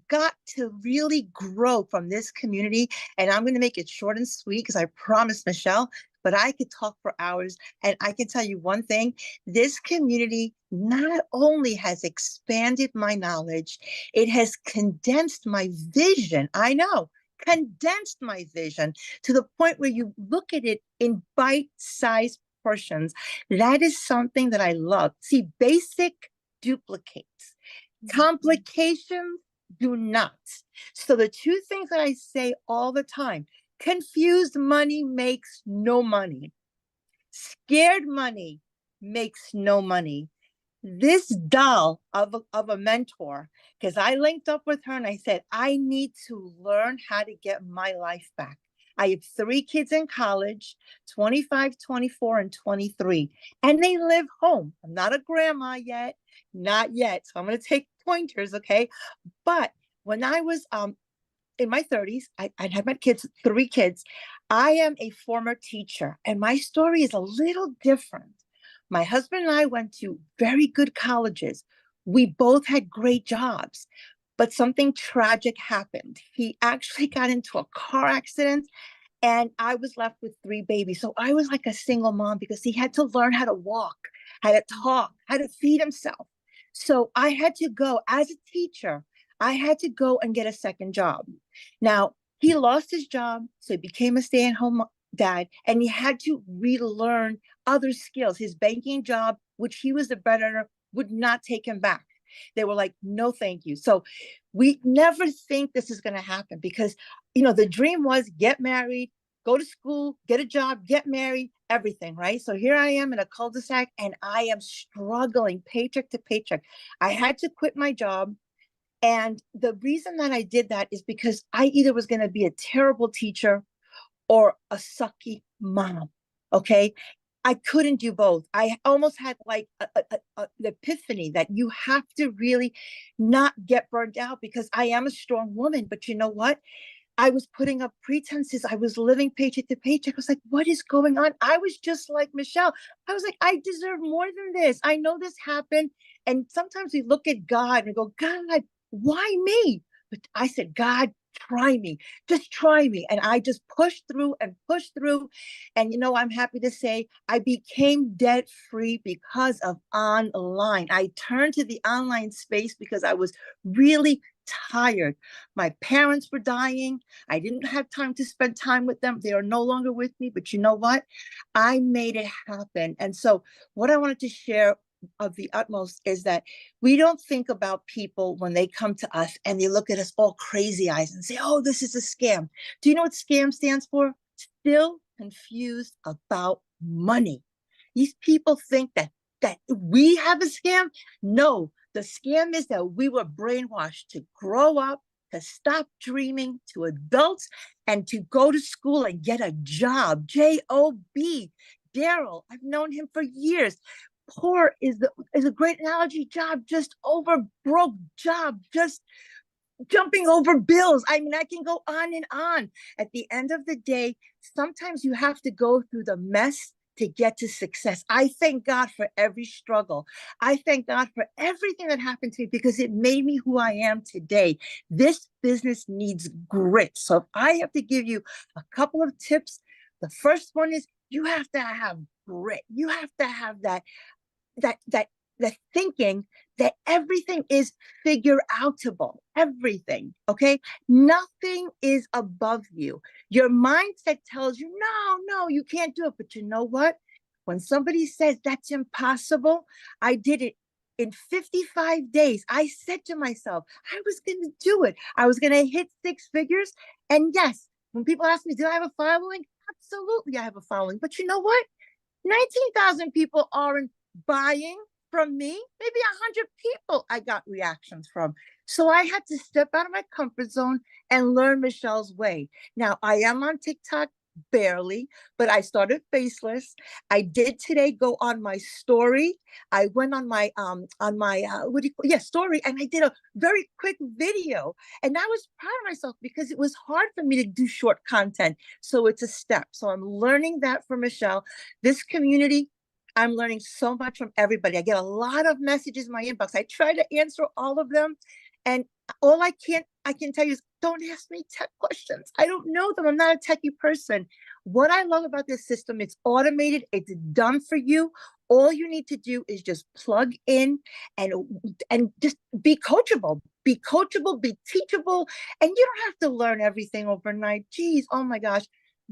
got to really grow from this community. And I'm going to make it short and sweet because I promised Michelle, but I could talk for hours. And I can tell you one thing, this community not only has expanded my knowledge, it has condensed my vision. I know. Condensed my vision to the point where you look at it in bite-sized portions. That is something that I love. See, basic duplicates. Complications do not. So the 2 things that I say all the time, confused money makes no money. Scared money makes no money. This doll of a mentor, because I linked up with her and I said, I need to learn how to get my life back. I have 3 kids in college, 25, 24, and 23, and they live home. I'm not a grandma yet, not yet. So I'm going to take pointers, okay? But when I was in my 30s, I had my kids, 3 kids. I am a former teacher, and my story is a little different. My husband and I went to very good colleges. We both had great jobs, but something tragic happened. He actually got into a car accident, and I was left with 3 babies. So I was like a single mom because he had to learn how to walk, how to talk, how to feed himself. So I had to go as a teacher. I had to go and get a second job. Now, he lost his job, so he became a stay-at-home dad, and he had to relearn other skills. His banking job, which he was the breadwinner, would not take him back. They were like, no, thank you. So we never think this is going to happen because, the dream was get married, go to school, get a job, get married, everything, right? So here I am in a cul-de-sac and I am struggling paycheck to paycheck. I had to quit my job. And the reason that I did that is because I either was going to be a terrible teacher or a sucky mom. Okay. I couldn't do both. I almost had like an epiphany that you have to really not get burned out, because I am a strong woman. But you know what? I was putting up pretenses. I was living paycheck to paycheck. I was like, what is going on? I was just like Michelle. I was like, I deserve more than this. I know this happened. And sometimes we look at God and go, God, why me? But I said, God, try me. Just try me. And I just pushed through and pushed through. And, you know, I'm happy to say I became debt free because of online. I turned to the online space because I was really tired. My parents were dying. I didn't have time to spend time with them. They are no longer with me. But you know what? I made it happen. And so what I wanted to share of the utmost is that we don't think about people when they come to us and they look at us all crazy eyes and say, oh, this is a scam. Do you know what scam stands for? Still confused about money. These people think that we have a scam. No, the scam is that we were brainwashed to grow up, to stop dreaming, to adults, and to go to school and get a job. J-O-B. Daryl, I've known him for years. Poor is a great analogy. Job, just over broke. Job, just jumping over bills. I mean, I can go on and on. At the end of the day, sometimes you have to go through the mess to get to success. I thank God for every struggle. I thank God for everything that happened to me, because it made me who I am today. This business needs grit. So if I have to give you a couple of tips, the first one is you have to have grit. You have to have that thinking that everything is figure outable, everything, okay? Nothing is above you. Your mindset tells you, no, you can't do it. But you know what? When somebody says that's impossible, I did it in 55 days. I said to myself, I was going to do it. I was going to hit 6 figures. And yes, when people ask me, do I have a following? Absolutely, I have a following. But you know what? 19,000 people aren't buying from me. Maybe 100 people I got reactions from. So I had to step out of my comfort zone and learn Michelle's way. Now I am on TikTok, barely, but I started faceless. I did today go on my story. I went on my story, and I did a very quick video, and I was proud of myself because it was hard for me to do short content. So it's a step. So I'm learning that from Michelle. This community, I'm learning so much from everybody. I get a lot of messages in my inbox. I try to answer all of them. And all I can tell you is don't ask me tech questions. I don't know them. I'm not a techie person. What I love about this system, it's automated. It's done for you. All you need to do is just plug in and just be coachable. Be coachable, be teachable. And you don't have to learn everything overnight. Geez, oh my gosh.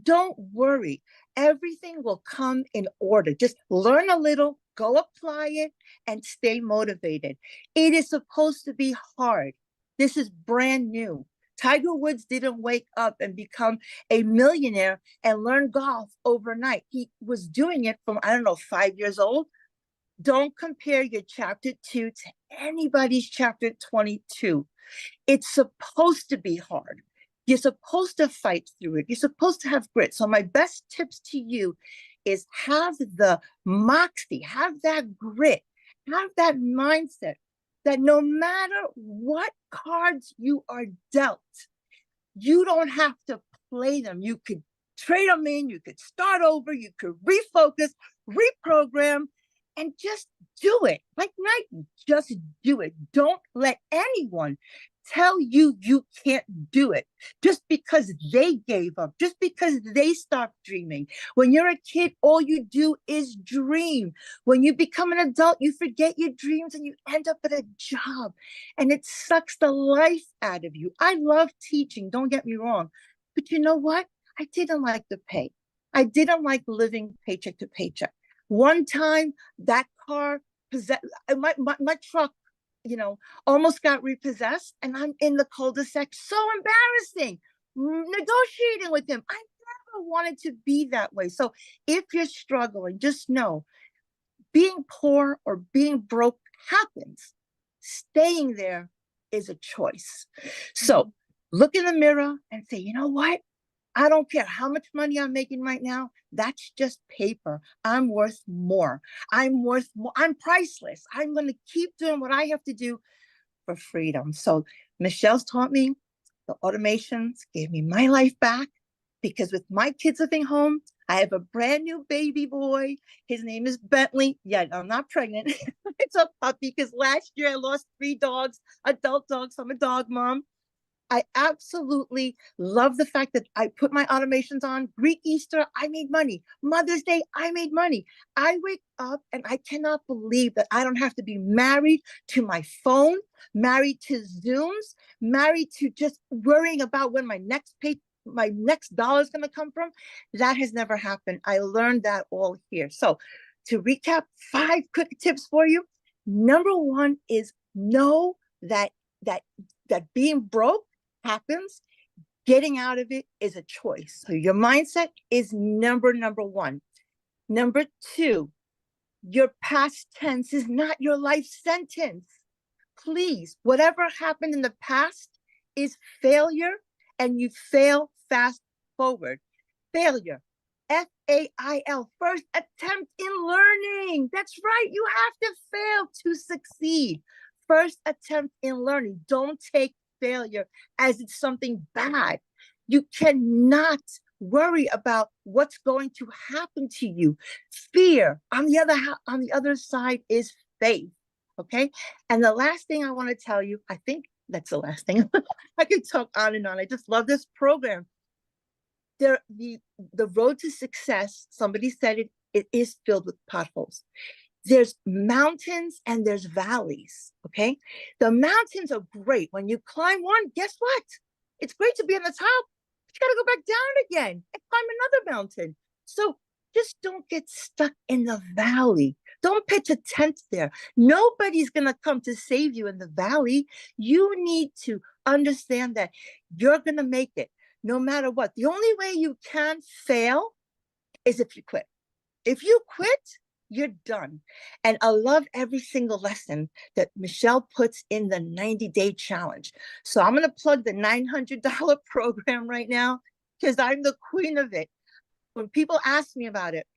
Don't worry. Everything will come in order. Just learn a little, go apply it, and stay motivated. It is supposed to be hard. This is brand new. Tiger Woods didn't wake up and become a millionaire and learn golf overnight. He was doing it from, 5 years old. Don't compare your chapter 2 to anybody's chapter 22. It's supposed to be hard. You're supposed to fight through it. You're supposed to have grit. So my best tips to you is have the moxie, have that grit, have that mindset that no matter what cards you are dealt, you don't have to play them. You could trade them in, you could start over, you could refocus, reprogram, and just do it. Like Nike, just do it. Don't let anyone tell you you can't do it just because they gave up, just because they stopped dreaming. When you're a kid, all you do is dream. When you become an adult, you forget your dreams and you end up at a job, and it sucks the life out of you. I love teaching, don't get me wrong, but you know what? I didn't like the pay. I didn't like living paycheck to paycheck. One time that car, my truck, almost got repossessed, and I'm in the cul-de-sac. So embarrassing, negotiating with him. I never wanted to be that way. So if you're struggling, just know being poor or being broke happens. Staying there is a choice. So look in the mirror and say, you know what? I don't care how much money I'm making right now. That's just paper. I'm worth more. I'm worth more. I'm priceless. I'm going to keep doing what I have to do for freedom. So Michelle's taught me, the automations gave me my life back, because with my kids living home, I have a brand new baby boy. His name is Bentley. Yeah, I'm not pregnant. It's a puppy, because last year I lost 3 dogs, adult dogs. I'm a dog mom. I absolutely love the fact that I put my automations on. Greek Easter, I made money. Mother's Day, I made money. I wake up and I cannot believe that I don't have to be married to my phone, married to Zooms, married to just worrying about when my next dollar is going to come from. That has never happened. I learned that all here. So to recap, 5 quick tips for you. Number 1 is know that being broke happens. Getting out of it is a choice. So your mindset is number 1. Number 2, your past tense is not your life sentence. Please, whatever happened in the past is failure, and you fail fast forward. Failure, FAIL, first attempt in learning. That's right. You have to fail to succeed. First attempt in learning. Don't take failure as it's something bad. You cannot worry about what's going to happen to you. Fear, on the other side, is faith. Okay. And the last thing I want to tell you, I think that's the last thing. I could talk on and on. I just love this program. The road to success, somebody said it is filled with potholes. There's mountains and there's valleys, okay? The mountains are great. When you climb one, guess what? It's great to be on the top, but you got to go back down again and climb another mountain. So just don't get stuck in the valley. Don't pitch a tent there. Nobody's going to come to save you in the valley. You need to understand that you're going to make it no matter what. The only way you can fail is if you quit. If you quit, you're done. And I love every single lesson that Michelle puts in the 90-day challenge. So I'm going to plug the $900 program right now, because I'm the queen of it. When people ask me about it,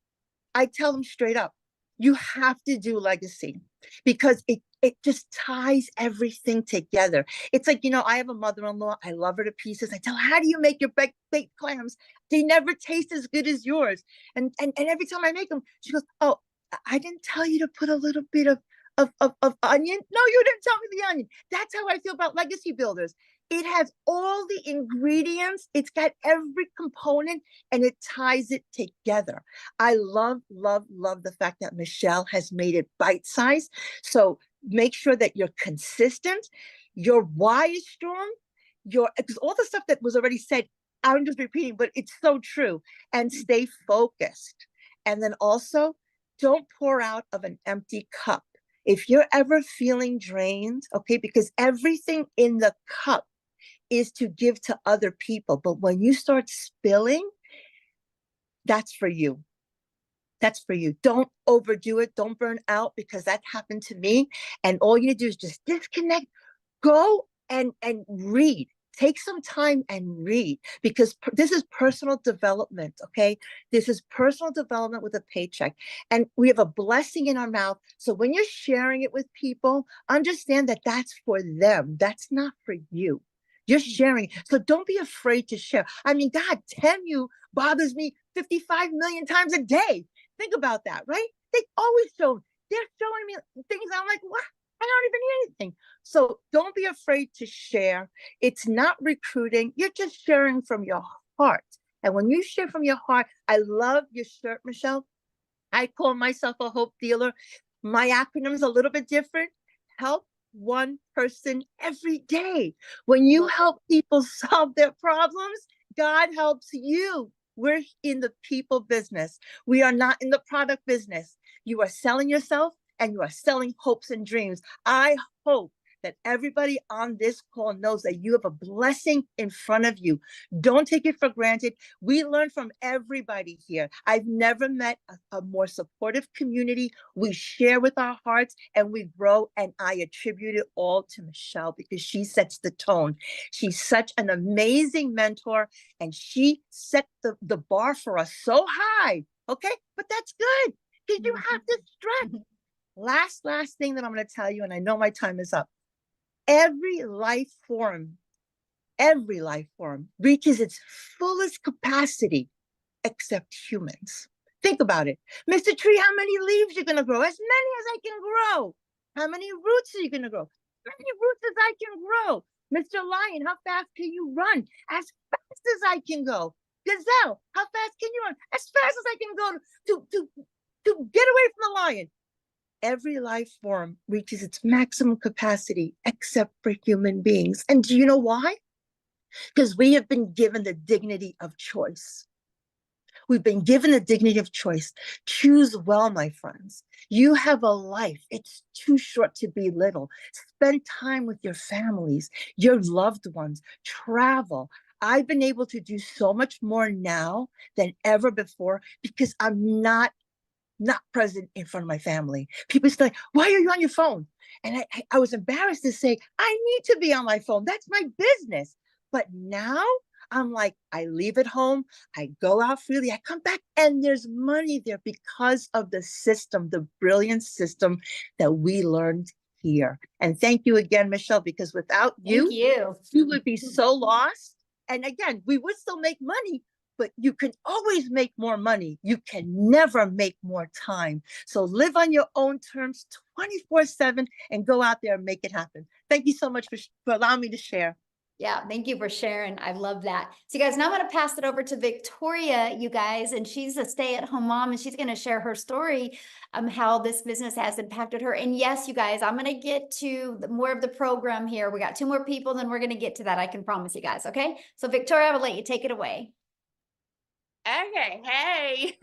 I tell them straight up, you have to do legacy, because it just ties everything together. It's like, I have a mother-in-law. I love her to pieces. I tell her, how do you make your baked clams? They never taste as good as yours. And every time I make them, she goes, oh, I didn't tell you to put a little bit of onion. No, you didn't tell me the onion. That's how I feel about legacy builders. It has all the ingredients. It's got every component, and it ties it together. I love, love, love the fact that Michelle has made it bite-sized. So make sure that you're consistent. Your why is strong. Because all the stuff that was already said, I'm just repeating, but it's so true. And stay focused. And then also, don't pour out of an empty cup. If you're ever feeling drained, okay, because everything in the cup is to give to other people. But when you start spilling, that's for you. That's for you. Don't overdo it. Don't burn out, because that happened to me. And all you need to do is just disconnect. Go and read. Take some time and read, because this is personal development, okay? This is personal development with a paycheck. And we have a blessing in our mouth. So when you're sharing it with people, understand that that's for them. That's not for you. You're sharing. So don't be afraid to share. I mean, God, 𝐇𝐞𝐞 bothers me 55 million times a day. Think about that, right? They're showing me things. I'm like, what? I don't even hear anything. So don't be afraid to share. It's not recruiting. You're just sharing from your heart. And when you share from your heart, I love your shirt, Michelle. I call myself a hope dealer. My acronym is a little bit different. Help one person every day. When you help people solve their problems, God helps you. We're in the people business. We are not in the product business. You are selling yourself, and you are selling hopes and dreams. I hope that everybody on this call knows that you have a blessing in front of you. Don't take it for granted. We learn from everybody here. I've never met a more supportive community. We share with our hearts and we grow. And I attribute it all to Michelle because she sets the tone. She's such an amazing mentor and she set the bar for us so high. Okay, but that's good because you have this strength. Last thing that I'm going to tell you, and I know my time is up. Every life form reaches its fullest capacity except humans. Think about it. Mr. Tree, how many leaves you're going to grow? As many as I can grow. How many roots are you going to grow? As many roots as I can grow. Mr. Lion, how fast can you run? As fast as I can go. Gazelle, how fast can you run? As fast as I can go to get away from the lion. Every life form reaches its maximum capacity except for human beings. And do you know why? Because we have been given the dignity of choice. We've been given the dignity of choice. Choose well, my friends. You have a life. It's too short to be little. Spend time with your families, your loved ones, travel. I've been able to do so much more now than ever before because I'm not present in front of my family. People say, why are you on your phone? And I was embarrassed to say, I need to be on my phone. That's my business. But now I'm like, I leave it home. I go out freely. I come back and there's money there because of the system, the brilliant system that we learned here. And thank you again, Michelle, because without you, we would be so lost. And again, we would still make money, but you can always make more money. You can never make more time. So live on your own terms 24/7 and go out there and make it happen. Thank you so much for allowing me to share. Yeah, thank you for sharing. I love that. So you guys, now I'm going to pass it over to Victoria, you guys, and she's a stay-at-home mom, and she's going to share her story, how this business has impacted her. And yes, you guys, I'm going to get to more of the program here. We got 2 more people, then we're going to get to that. I can promise you guys. Okay. So Victoria, I will let you take it away. Okay, hey.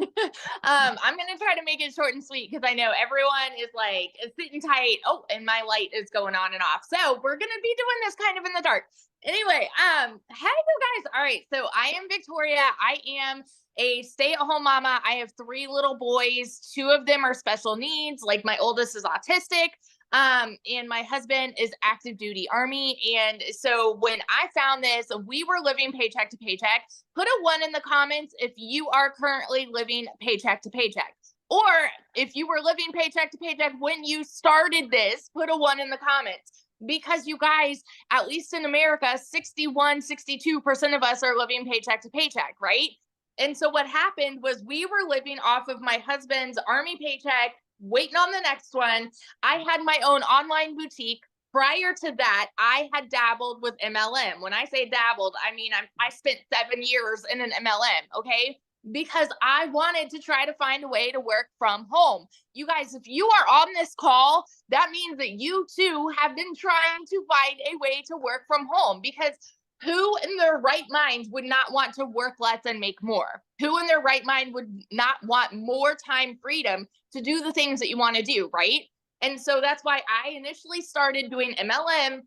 I'm gonna try to make it short and sweet because I know everyone is like sitting tight. Oh, and my light is going on and off. So we're gonna be doing this kind of in the dark. Anyway, hey you guys. All right, so I am Victoria. I am a stay-at-home mama. I have 3 little boys. 2 of them are special needs. Like my oldest is autistic. And my husband is active duty Army. And so when I found this, we were living paycheck to paycheck. Put a 1 in the comments if you are currently living paycheck to paycheck. Or if you were living paycheck to paycheck when you started this, put a 1 in the comments. Because you guys, at least in America, 62% of us are living paycheck to paycheck, right? And so what happened was we were living off of my husband's Army paycheck, waiting on the next one. I had my own online boutique. Prior to that, I had dabbled with MLM. When I say dabbled, I mean, I spent 7 years in an MLM, okay? Because I wanted to try to find a way to work from home. You guys, if you are on this call, that means that you too have been trying to find a way to work from home, because who in their right mind would not want to work less and make more? Who in their right mind would not want more time freedom to do the things that you want to do, right? And so that's why I initially started doing MLM.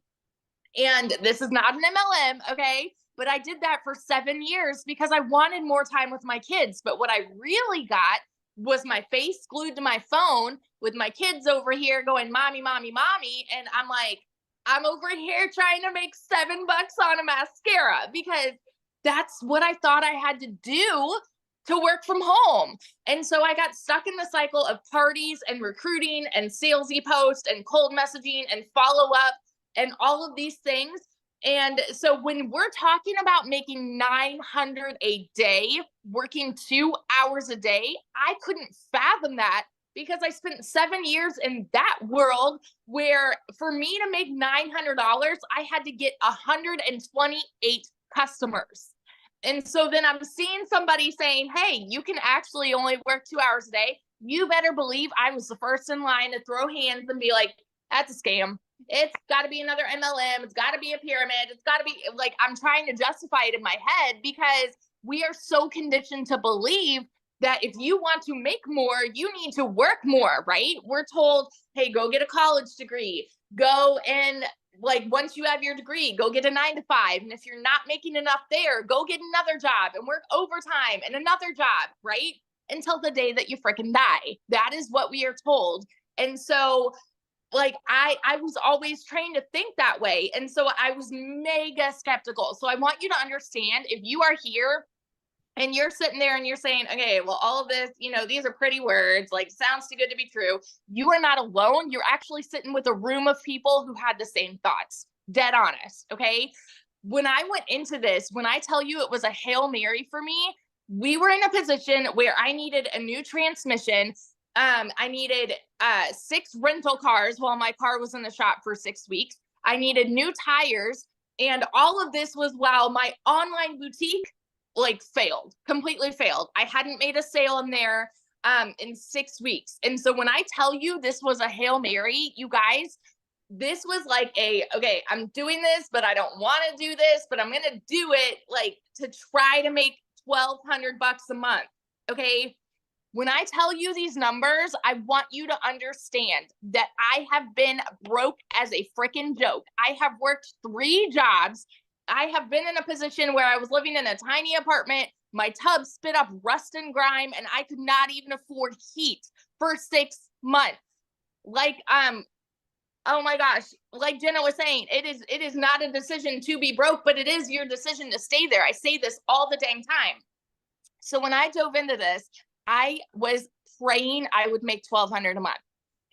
And this is not an MLM, okay? But I did that for 7 years because I wanted more time with my kids. But what I really got was my face glued to my phone with my kids over here going, mommy, mommy, mommy. And I'm like, I'm over here trying to make $7 on a mascara because that's what I thought I had to do to work from home. And so I got stuck in the cycle of parties and recruiting and salesy posts and cold messaging and follow up and all of these things. And so when we're talking about making $900 a day, working 2 hours a day, I couldn't fathom that because I spent 7 years in that world where for me to make $900, I had to get 128 customers. And so then I'm seeing somebody saying, hey, you can actually only work 2 hours a day. You better believe I was the first in line to throw hands and be like, that's a scam. It's got to be another MLM. It's got to be a pyramid. It's got to be like, I'm trying to justify it in my head because we are so conditioned to believe that if you want to make more, you need to work more, right? We're told, hey, go get a college degree, go and like once you have your degree, go get a 9-to-5. And if you're not making enough there, go get another job and work overtime and another job, right? Until the day that you freaking die. That is what we are told. And so like I was always trained to think that way. And so I was mega skeptical. So I want you to understand, if you are here and you're sitting there and you're saying, okay, well, all of this, you know, these are pretty words, like sounds too good to be true. You are not alone. You're actually sitting with a room of people who had the same thoughts. Dead honest. Okay. When I went into this, when I tell you it was a Hail Mary for me, we were in a position where I needed a new transmission. I needed 6 rental cars while my car was in the shop for 6 weeks. I needed new tires. And all of this was while my online boutique like failed, completely failed. I hadn't made a sale in there in 6 weeks. And so when I tell you this was a Hail Mary, you guys, this was like okay, I'm doing this, but I don't want to do this, but I'm going to do it like to try to make $1,200 a month. Okay. When I tell you these numbers, I want you to understand that I have been broke as a freaking joke. I have worked 3 jobs. I have been in a position where I was living in a tiny apartment. My tub spit up rust and grime, and I could not even afford heat for 6 months. Like, oh my gosh, like Jenna was saying, it is not a decision to be broke, but it is your decision to stay there. I say this all the dang time. So when I dove into this, I was praying I would make $1,200 a month.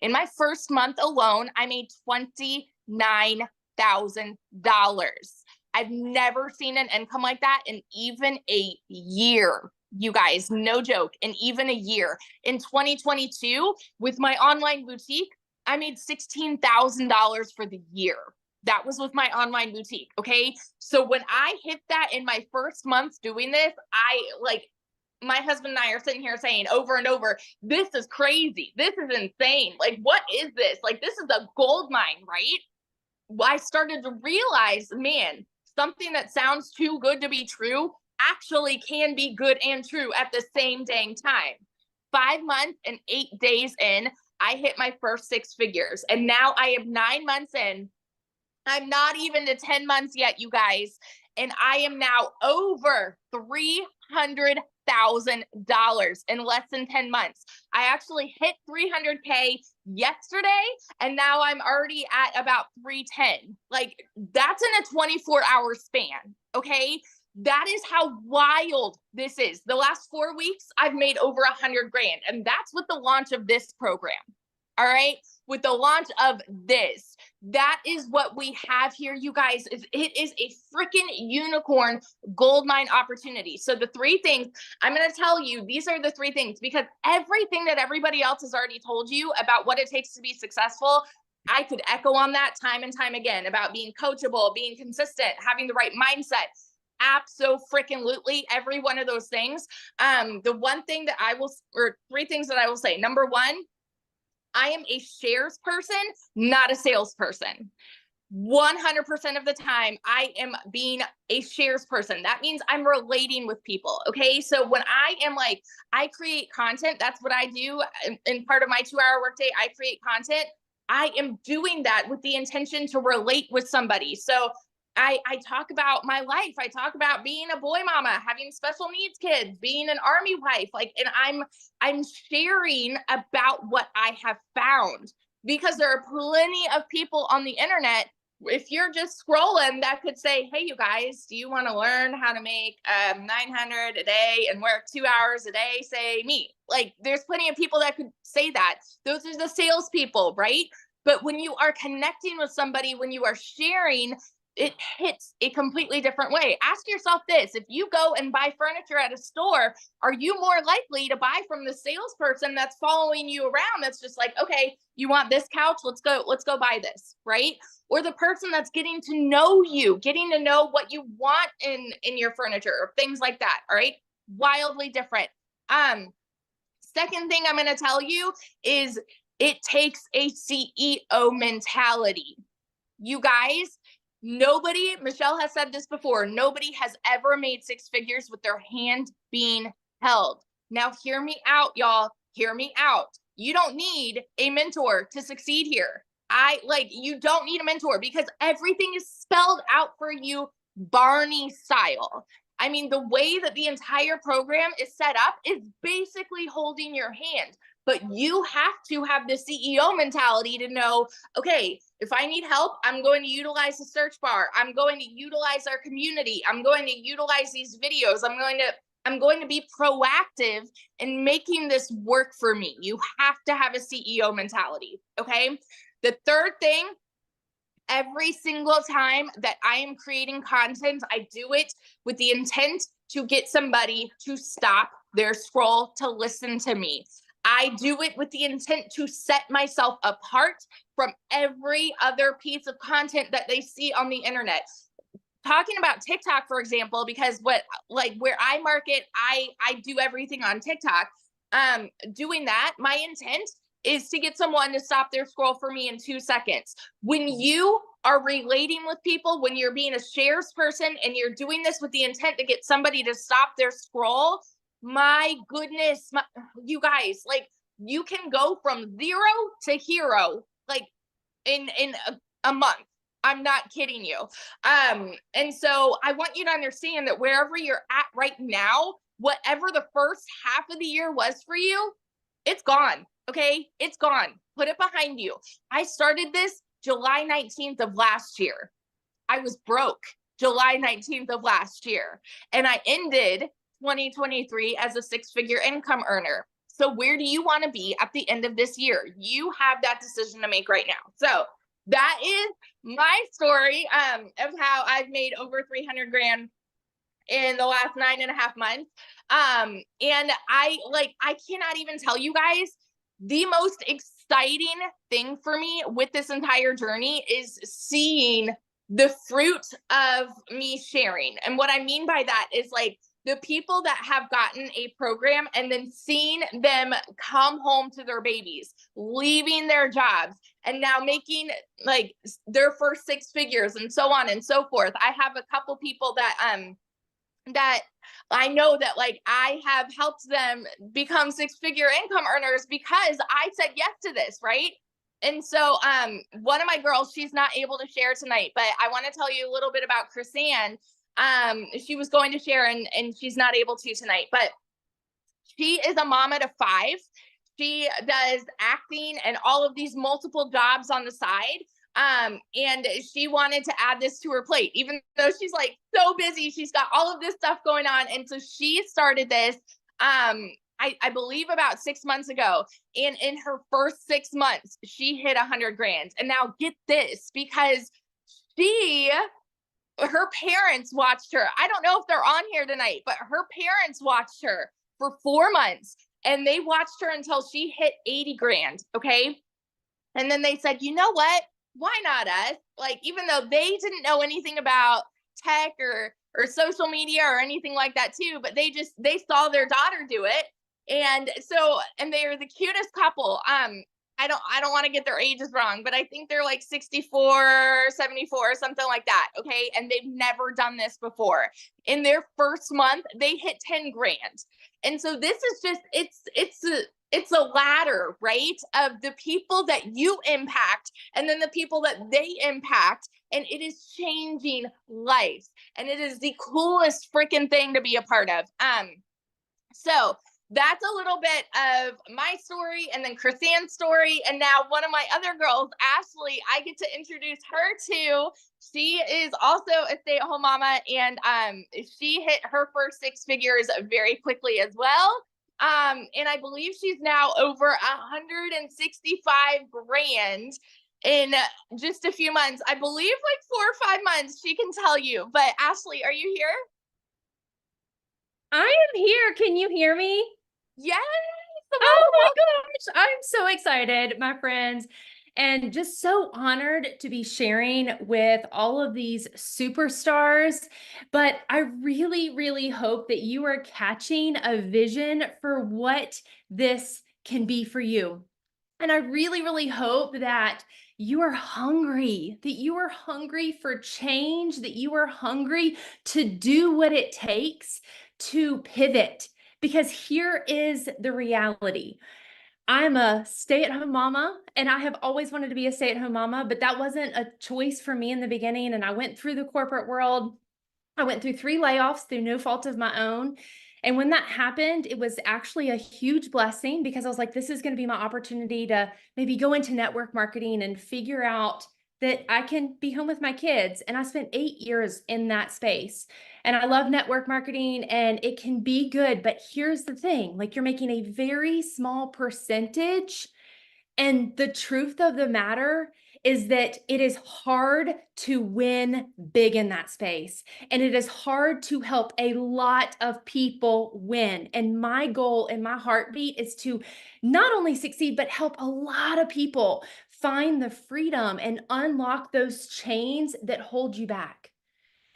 In my first month alone, I made $29,000. I've never seen an income like that in even a year, you guys, no joke, in even a year. In 2022, with my online boutique, I made $16,000 for the year. That was with my online boutique, okay? So when I hit that in my first month doing this, my husband and I are sitting here saying over and over, this is crazy. This is insane. Like, what is this? Like, this is a gold mine, right? I started to realize, man, something that sounds too good to be true actually can be good and true at the same dang time. 5 months and 8 days in, I hit my first 6 figures. And now I am 9 months in. I'm not even to 10 months yet, you guys. And I am now over $300,000 in less than 10 months. I actually hit 300K yesterday, and now I'm already at about 310. Like, that's in a 24-hour span, okay? That is how wild this is. The last 4 weeks, I've made over $100,000, and that's with the launch of this program. All right, with the launch of this, that is what we have here, you guys. It is a freaking unicorn gold mine opportunity. So the 3 things I'm going to tell you, these are the 3 things, because everything that everybody else has already told you about what it takes to be successful, I could echo on that time and time again about being coachable, being consistent, having the right mindset. Abso-freaking-lutely, every one of those things. The one thing that I will, or 3 things that I will say. Number 1, I am a shares person, not a salesperson. 100% of the time, I am being a shares person. That means I'm relating with people. Okay. So when I am like, I create content, that's what I do. In part of my 2-hour workday, I create content. I am doing that with the intention to relate with somebody. So I talk about my life. I talk about being a boy mama, having special needs kids, being an army wife, like, and I'm sharing about what I have found, because there are plenty of people on the internet, if you're just scrolling, that could say, hey, you guys, do you want to learn how to make $900 a day and work 2 hours a day? Say me. Like, there's plenty of people that could say that. Those are the salespeople, right? But when you are connecting with somebody, when you are sharing, it hits a completely different way. Ask yourself this: if you go and buy furniture at a store, are you more likely to buy from the salesperson that's following you around, that's just like, okay, you want this couch, let's go buy this, right? Or the person that's getting to know you, getting to know what you want in your furniture, or things like that. All right, wildly different. Second thing I'm going to tell you is it takes a CEO mentality. You guys, nobody, Michelle has said this before, nobody has ever made 6 figures with their hand being held. Now, hear me out, y'all. Hear me out. You don't need a mentor to succeed here. You don't need a mentor because everything is spelled out for you Barney style. I mean, the way that the entire program is set up is basically holding your hand, but you have to have the CEO mentality to know, okay, if I need help, I'm going to utilize the search bar. I'm going to utilize our community. I'm going to utilize these videos. I'm going to be proactive in making this work for me. You have to have a CEO mentality, okay? The third thing, every single time that I am creating content, I do it with the intent to get somebody to stop their scroll to listen to me. I do it with the intent to set myself apart from every other piece of content that they see on the internet. Talking about TikTok, for example, because where I market, I do everything on TikTok. Doing that, my intent is to get someone to stop their scroll for me in 2 seconds. When you are relating with people, when you're being a shares person and you're doing this with the intent to get somebody to stop their scroll, my goodness, you guys, you can go from 0 to hero, in a month. I'm not kidding you. And so I want you to understand that wherever you're at right now, whatever the first half of the year was for you, it's gone. Okay, it's gone. Put it behind you. I started this July 19th of last year. I was broke July 19th of last year. And I ended 2023 as a 6-figure income earner. So where do you want to be at the end of this year? You have that decision to make right now. So that is my story of how I've made over 300 grand in the last 9.5 months. And I cannot even tell you guys, the most exciting thing for me with this entire journey is seeing the fruit of me sharing. And what I mean by that is the people that have gotten a program and then seeing them come home to their babies, leaving their jobs, and now making their first 6 figures and so on and so forth. I have a couple people that I know that I have helped them become 6-figure income earners because I said yes to this, right? And so one of my girls, she's not able to share tonight, but I want to tell you a little bit about Chrisanne. She was going to share and she's not able to tonight, but she is a mama to 5. She does acting and all of these multiple jobs on the side. And she wanted to add this to her plate, even though she's so busy, she's got all of this stuff going on. And so she started this, I believe about 6 months ago. And in her first 6 months, she hit 100 grand. And now get this, because her parents watched her. I don't know if they're on here tonight, but her parents watched her for 4 months and they watched her until she hit 80 grand. Okay. And then they said, you know what? Why not us? Even though they didn't know anything about tech or social media or anything like that too, but they saw their daughter do it. And they're the cutest couple. I don't want to get their ages wrong, but I think they're 64, 74, something like that. Okay. And they've never done this before. In their first month, they hit 10 grand. And so this is just, it's a ladder, right? Of the people that you impact and then the people that they impact. And it is changing lives. And it is the coolest freaking thing to be a part of. So that's a little bit of my story and then Chrisanne's story. And now one of my other girls, Ashley, I get to introduce her to. She is also a stay-at-home mama and she hit her first 6 figures very quickly as well. And I believe she's now over 165 grand in just a few months. I believe 4 or 5 months, she can tell you. But Ashley, are you here? I am here. Can you hear me? Yes. Oh my gosh. I'm so excited, my friends, and just so honored to be sharing with all of these superstars. But I really, really hope that you are catching a vision for what this can be for you. And I really, really hope that you are hungry for change, that you are hungry to do what it takes to pivot. Because here is the reality. I'm a stay-at-home mama, and I have always wanted to be a stay-at-home mama, but that wasn't a choice for me in the beginning. And I went through the corporate world. I went through 3 layoffs through no fault of my own. And when that happened, it was actually a huge blessing because I was like, this is going to be my opportunity to maybe go into network marketing and figure out that I can be home with my kids. And I spent 8 years in that space. And I love network marketing and it can be good. But here's the thing, like you're making a very small percentage. And the truth of the matter is that it is hard to win big in that space. And it is hard to help a lot of people win. And my goal and my heartbeat is to not only succeed, but help a lot of people find the freedom and unlock those chains that hold you back.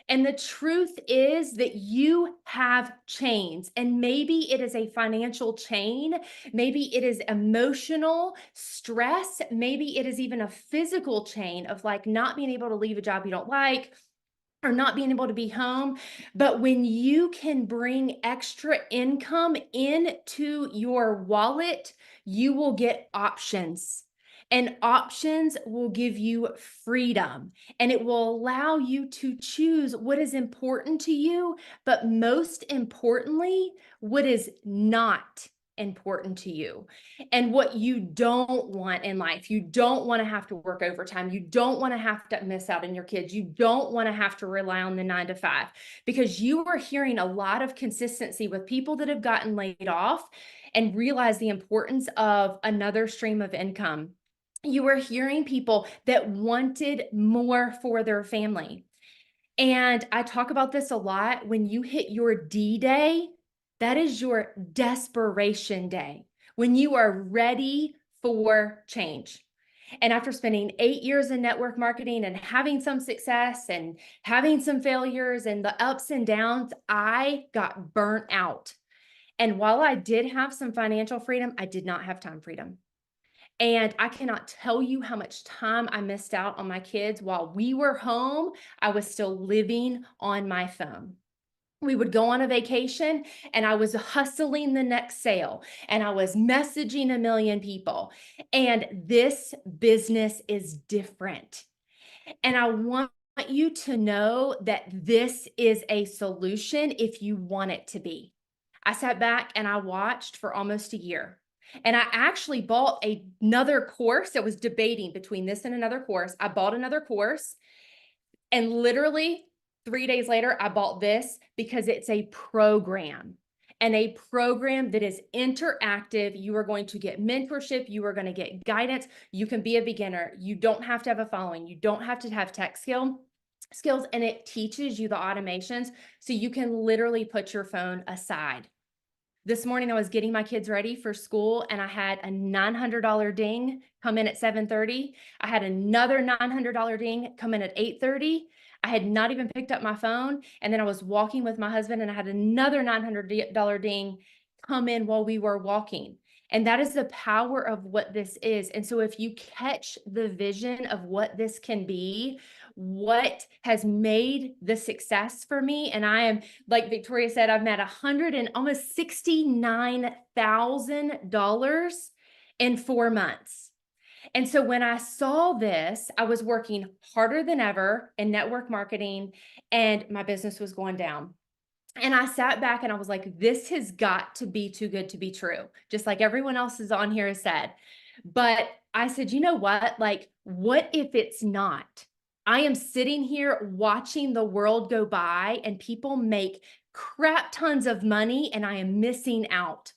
And the truth is that you have chains, and maybe it is a financial chain, maybe it is emotional stress, maybe it is even a physical chain of like not being able to leave a job you don't like, or not being able to be home. But when you can bring extra income into your wallet, you will get options. And options will give you freedom, and it will allow you to choose what is important to you, but most importantly, what is not important to you and what you don't want in life. You don't want to have to work overtime. You don't want to have to miss out on your kids. You don't want to have to rely on the 9 to 5 because you are hearing a lot of consistency with people that have gotten laid off and realize the importance of another stream of income. You are hearing people that wanted more for their family. And I talk about this a lot. When you hit your D-Day, that is your desperation day, when you are ready for change. And after spending 8 years in network marketing and having some success and having some failures and the ups and downs, I got burnt out. And while I did have some financial freedom, I did not have time freedom. And I cannot tell you how much time I missed out on my kids. While we were home, I was still living on my phone. We would go on a vacation and I was hustling the next sale and I was messaging a million people. And this business is different. And I want you to know that this is a solution if you want it to be. I sat back and I watched for almost a year. And I actually bought another course. I was debating between this and another course. I bought another course, and literally 3 days later, I bought this because it's a program, and a program that is interactive. You are going to get mentorship. You are going to get guidance. You can be a beginner. You don't have to have a following. You don't have to have tech skills, and it teaches you the automations so you can literally put your phone aside. This morning, I was getting my kids ready for school and I had a $900 ding come in at 7:30. I had another $900 ding come in at 8:30. I had not even picked up my phone. And then I was walking with my husband and I had another $900 ding come in while we were walking. And that is the power of what this is. And so if you catch the vision of what this can be, what has made the success for me, and I am, like Victoria said, I've made almost $69,000 in 4 months. And so when I saw this, I was working harder than ever in network marketing and my business was going down. And I sat back and I was like, this has got to be too good to be true, just like everyone else is on here has said. But I said, you know what? Like, what if it's not? I am sitting here watching the world go by and people make crap tons of money and I am missing out.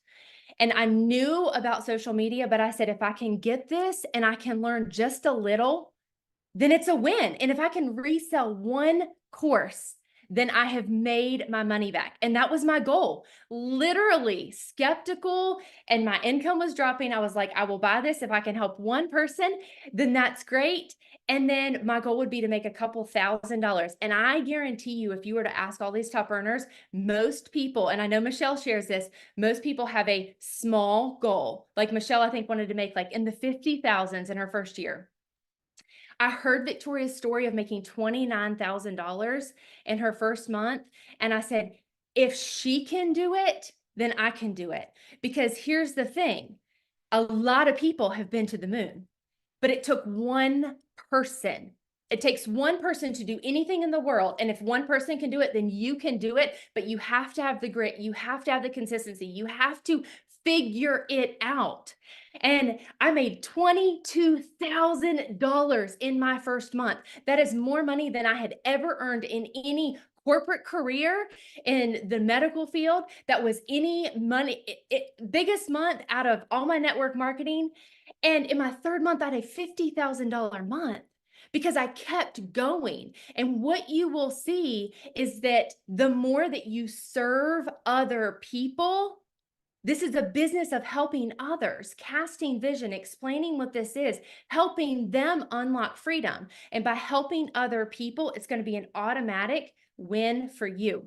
And I knew about social media, but I said, if I can get this and I can learn just a little, then it's a win. And if I can resell one course, then I have made my money back. And that was my goal. Literally skeptical, and my income was dropping. I was like, I will buy this. If I can help one person, then that's great. And then my goal would be to make a couple $1,000s. And I guarantee you, if you were to ask all these top earners, most people, and I know Michelle shares this, most people have a small goal. Like Michelle, I think wanted to make like in the 50,000s in her first year. I heard Victoria's story of making $29,000 in her first month. And I said, if she can do it, then I can do it. Because here's the thing. A lot of people have been to the moon, but it took one person. It takes one person to do anything in the world. And if one person can do it, then you can do it. But you have to have the grit. You have to have the consistency. You have to figure it out. And I made $22,000 in my first month. That is more money than I had ever earned in any corporate career in the medical field. That was any money, biggest month out of all my network marketing. And in my third month, I had a $50,000 month because I kept going. And what you will see is that the more that you serve other people, this is a business of helping others, casting vision, explaining what this is, helping them unlock freedom. And by helping other people, it's going to be an automatic win for you.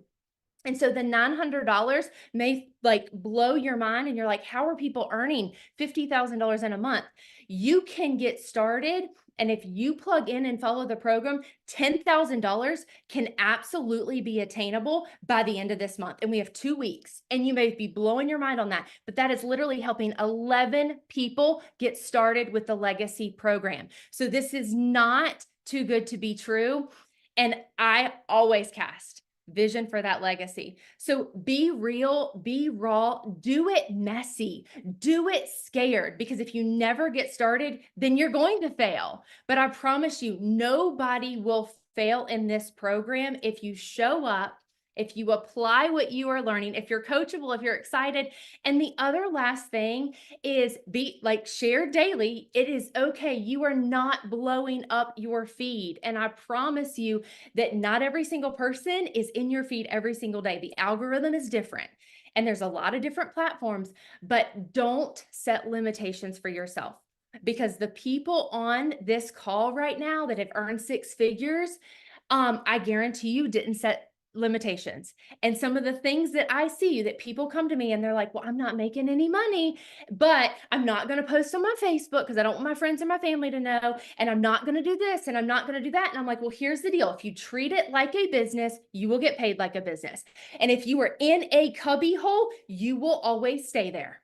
And so the $900 may like blow your mind and you're like, how are people earning $50,000 in a month? You can get started. And if you plug in and follow the program, $10,000 can absolutely be attainable by the end of this month. And we have 2 weeks, and you may be blowing your mind on that, but that is literally helping 11 people get started with the legacy program. So this is not too good to be true. And I always cast vision for that legacy. So be real, be raw, do it messy, do it scared, because if you never get started, then you're going to fail. But I promise you, nobody will fail in this program if you show up, if you apply what you are learning, if you're coachable, if you're excited. And the other last thing is share daily. It is okay. You are not blowing up your feed. And I promise you that not every single person is in your feed every single day. The algorithm is different. And there's a lot of different platforms, but don't set limitations for yourself, because the people on this call right now that have earned 6 figures, I guarantee you didn't set limitations. And some of the things that I see that people come to me and they're like, well, I'm not making any money, but I'm not going to post on my Facebook because I don't want my friends and my family to know. And I'm not going to do this and I'm not going to do that. And I'm like, well, here's the deal. If you treat it like a business, you will get paid like a business. And if you are in a cubby hole, you will always stay there.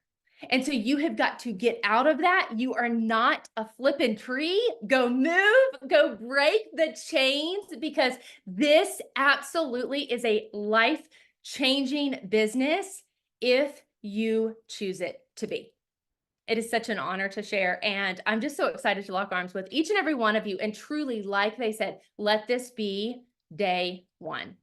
And so you have got to get out of that. You are not a flipping tree. Go move, go break the chains, because this absolutely is a life-changing business if you choose it to be. It is such an honor to share. And I'm just so excited to lock arms with each and every one of you. And truly, like they said, let this be day one.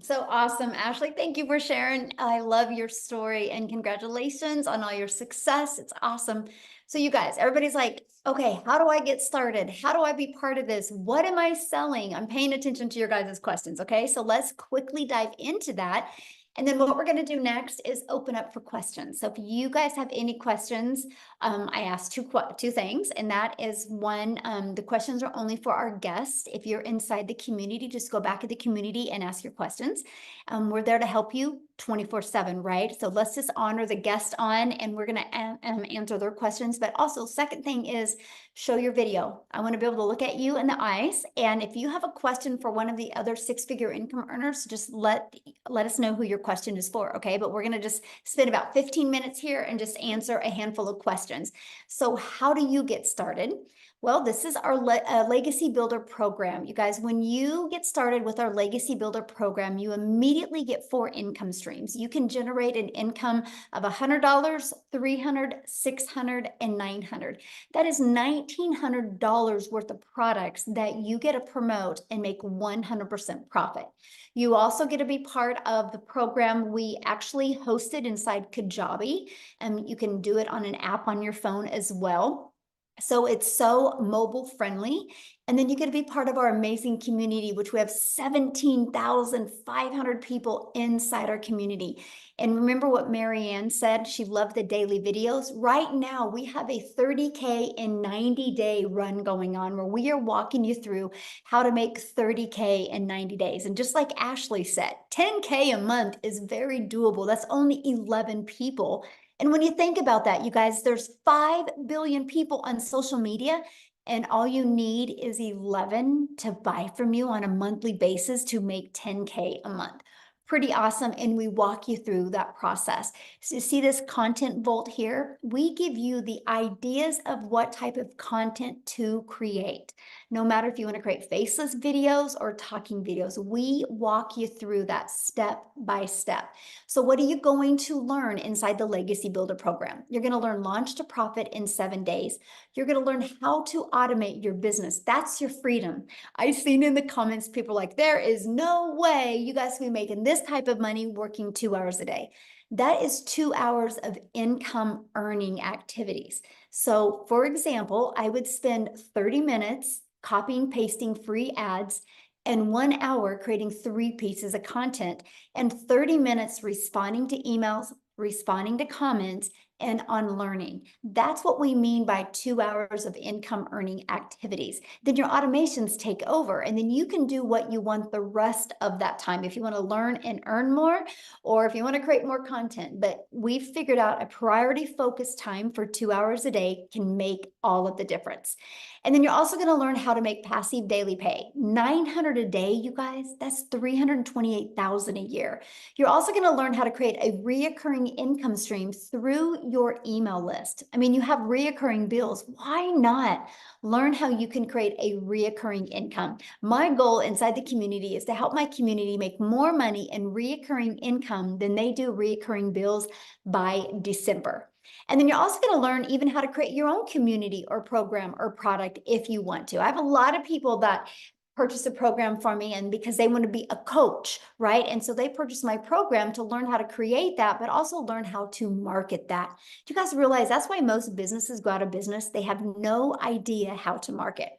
So awesome, Ashley. Thank you for sharing. I love your story and congratulations on all your success. It's awesome. So you guys, everybody's like, okay, how do I get started? How do I be part of this? What am I selling? I'm paying attention to your guys' questions. Okay, so let's quickly dive into that. And then what we're going to do next is open up for questions. So if you guys have any questions, I asked two things, and that is one, the questions are only for our guests. If you're inside the community, just go back to the community and ask your questions. We're there to help you 24/7, right? So let's just honor the guest on, and we're going to answer their questions. But also, second thing is show your video. I want to be able to look at you in the eyes. And if you have a question for one of the other 6-figure income earners, just let us know who your question is for. Okay. But we're going to just spend about 15 minutes here and just answer a handful of questions. So how do you get started? Well, this is our Legacy Builder program. You guys, when you get started with our Legacy Builder program, you immediately get 4 income streams. You can generate an income of $100, $300, $600, and $900. That is $1,900 worth of products that you get to promote and make 100% profit. You also get to be part of the program we actually hosted inside Kajabi, and you can do it on an app on your phone as well. So it's so mobile friendly. And then you get to be part of our amazing community, which we have 17,500 people inside our community. And remember what Marianne said, she loved the daily videos. Right now, we have a 30K in 90-day run going on where we are walking you through how to make 30K in 90 days. And just like Ashley said, 10K a month is very doable. That's only 11 people. And when you think about that, you guys, there's 5 billion people on social media, and all you need is 11 to buy from you on a monthly basis to make 10K a month. Pretty awesome. And we walk you through that process. So you see this content vault here? We give you the ideas of what type of content to create. No matter if you want to create faceless videos or talking videos, we walk you through that step by step. So what are you going to learn inside the Legacy Builder program? You're going to learn launch to profit in 7 days. You're going to learn how to automate your business. That's your freedom. I've seen in the comments, people are like, there is no way you guys can be making this type of money working 2 hours a day. That is 2 hours of income earning activities. So for example, I would spend 30 minutes copying, pasting free ads, and 1 hour creating 3 pieces of content, and 30 minutes responding to emails, responding to comments, and on learning. That's what we mean by 2 hours of income earning activities. Then your automations take over, and then you can do what you want the rest of that time. If you want to learn and earn more, or if you want to create more content, but we've figured out a priority focused time for 2 hours a day can make all of the difference. And then you're also going to learn how to make passive daily pay. 900 a day, you guys, that's 328,000 a year. You're also going to learn how to create a reoccurring income stream through your email list. I mean, you have reoccurring bills. Why not learn how you can create a reoccurring income? My goal inside the community is to help my community make more money in reoccurring income than they do reoccurring bills by December. And then you're also going to learn even how to create your own community or program or product if you want to. I have a lot of people that purchase a program from me, and because they want to be a coach, right? And so they purchase my program to learn how to create that, but also learn how to market that. Do you guys realize that's why most businesses go out of business? They have no idea how to market.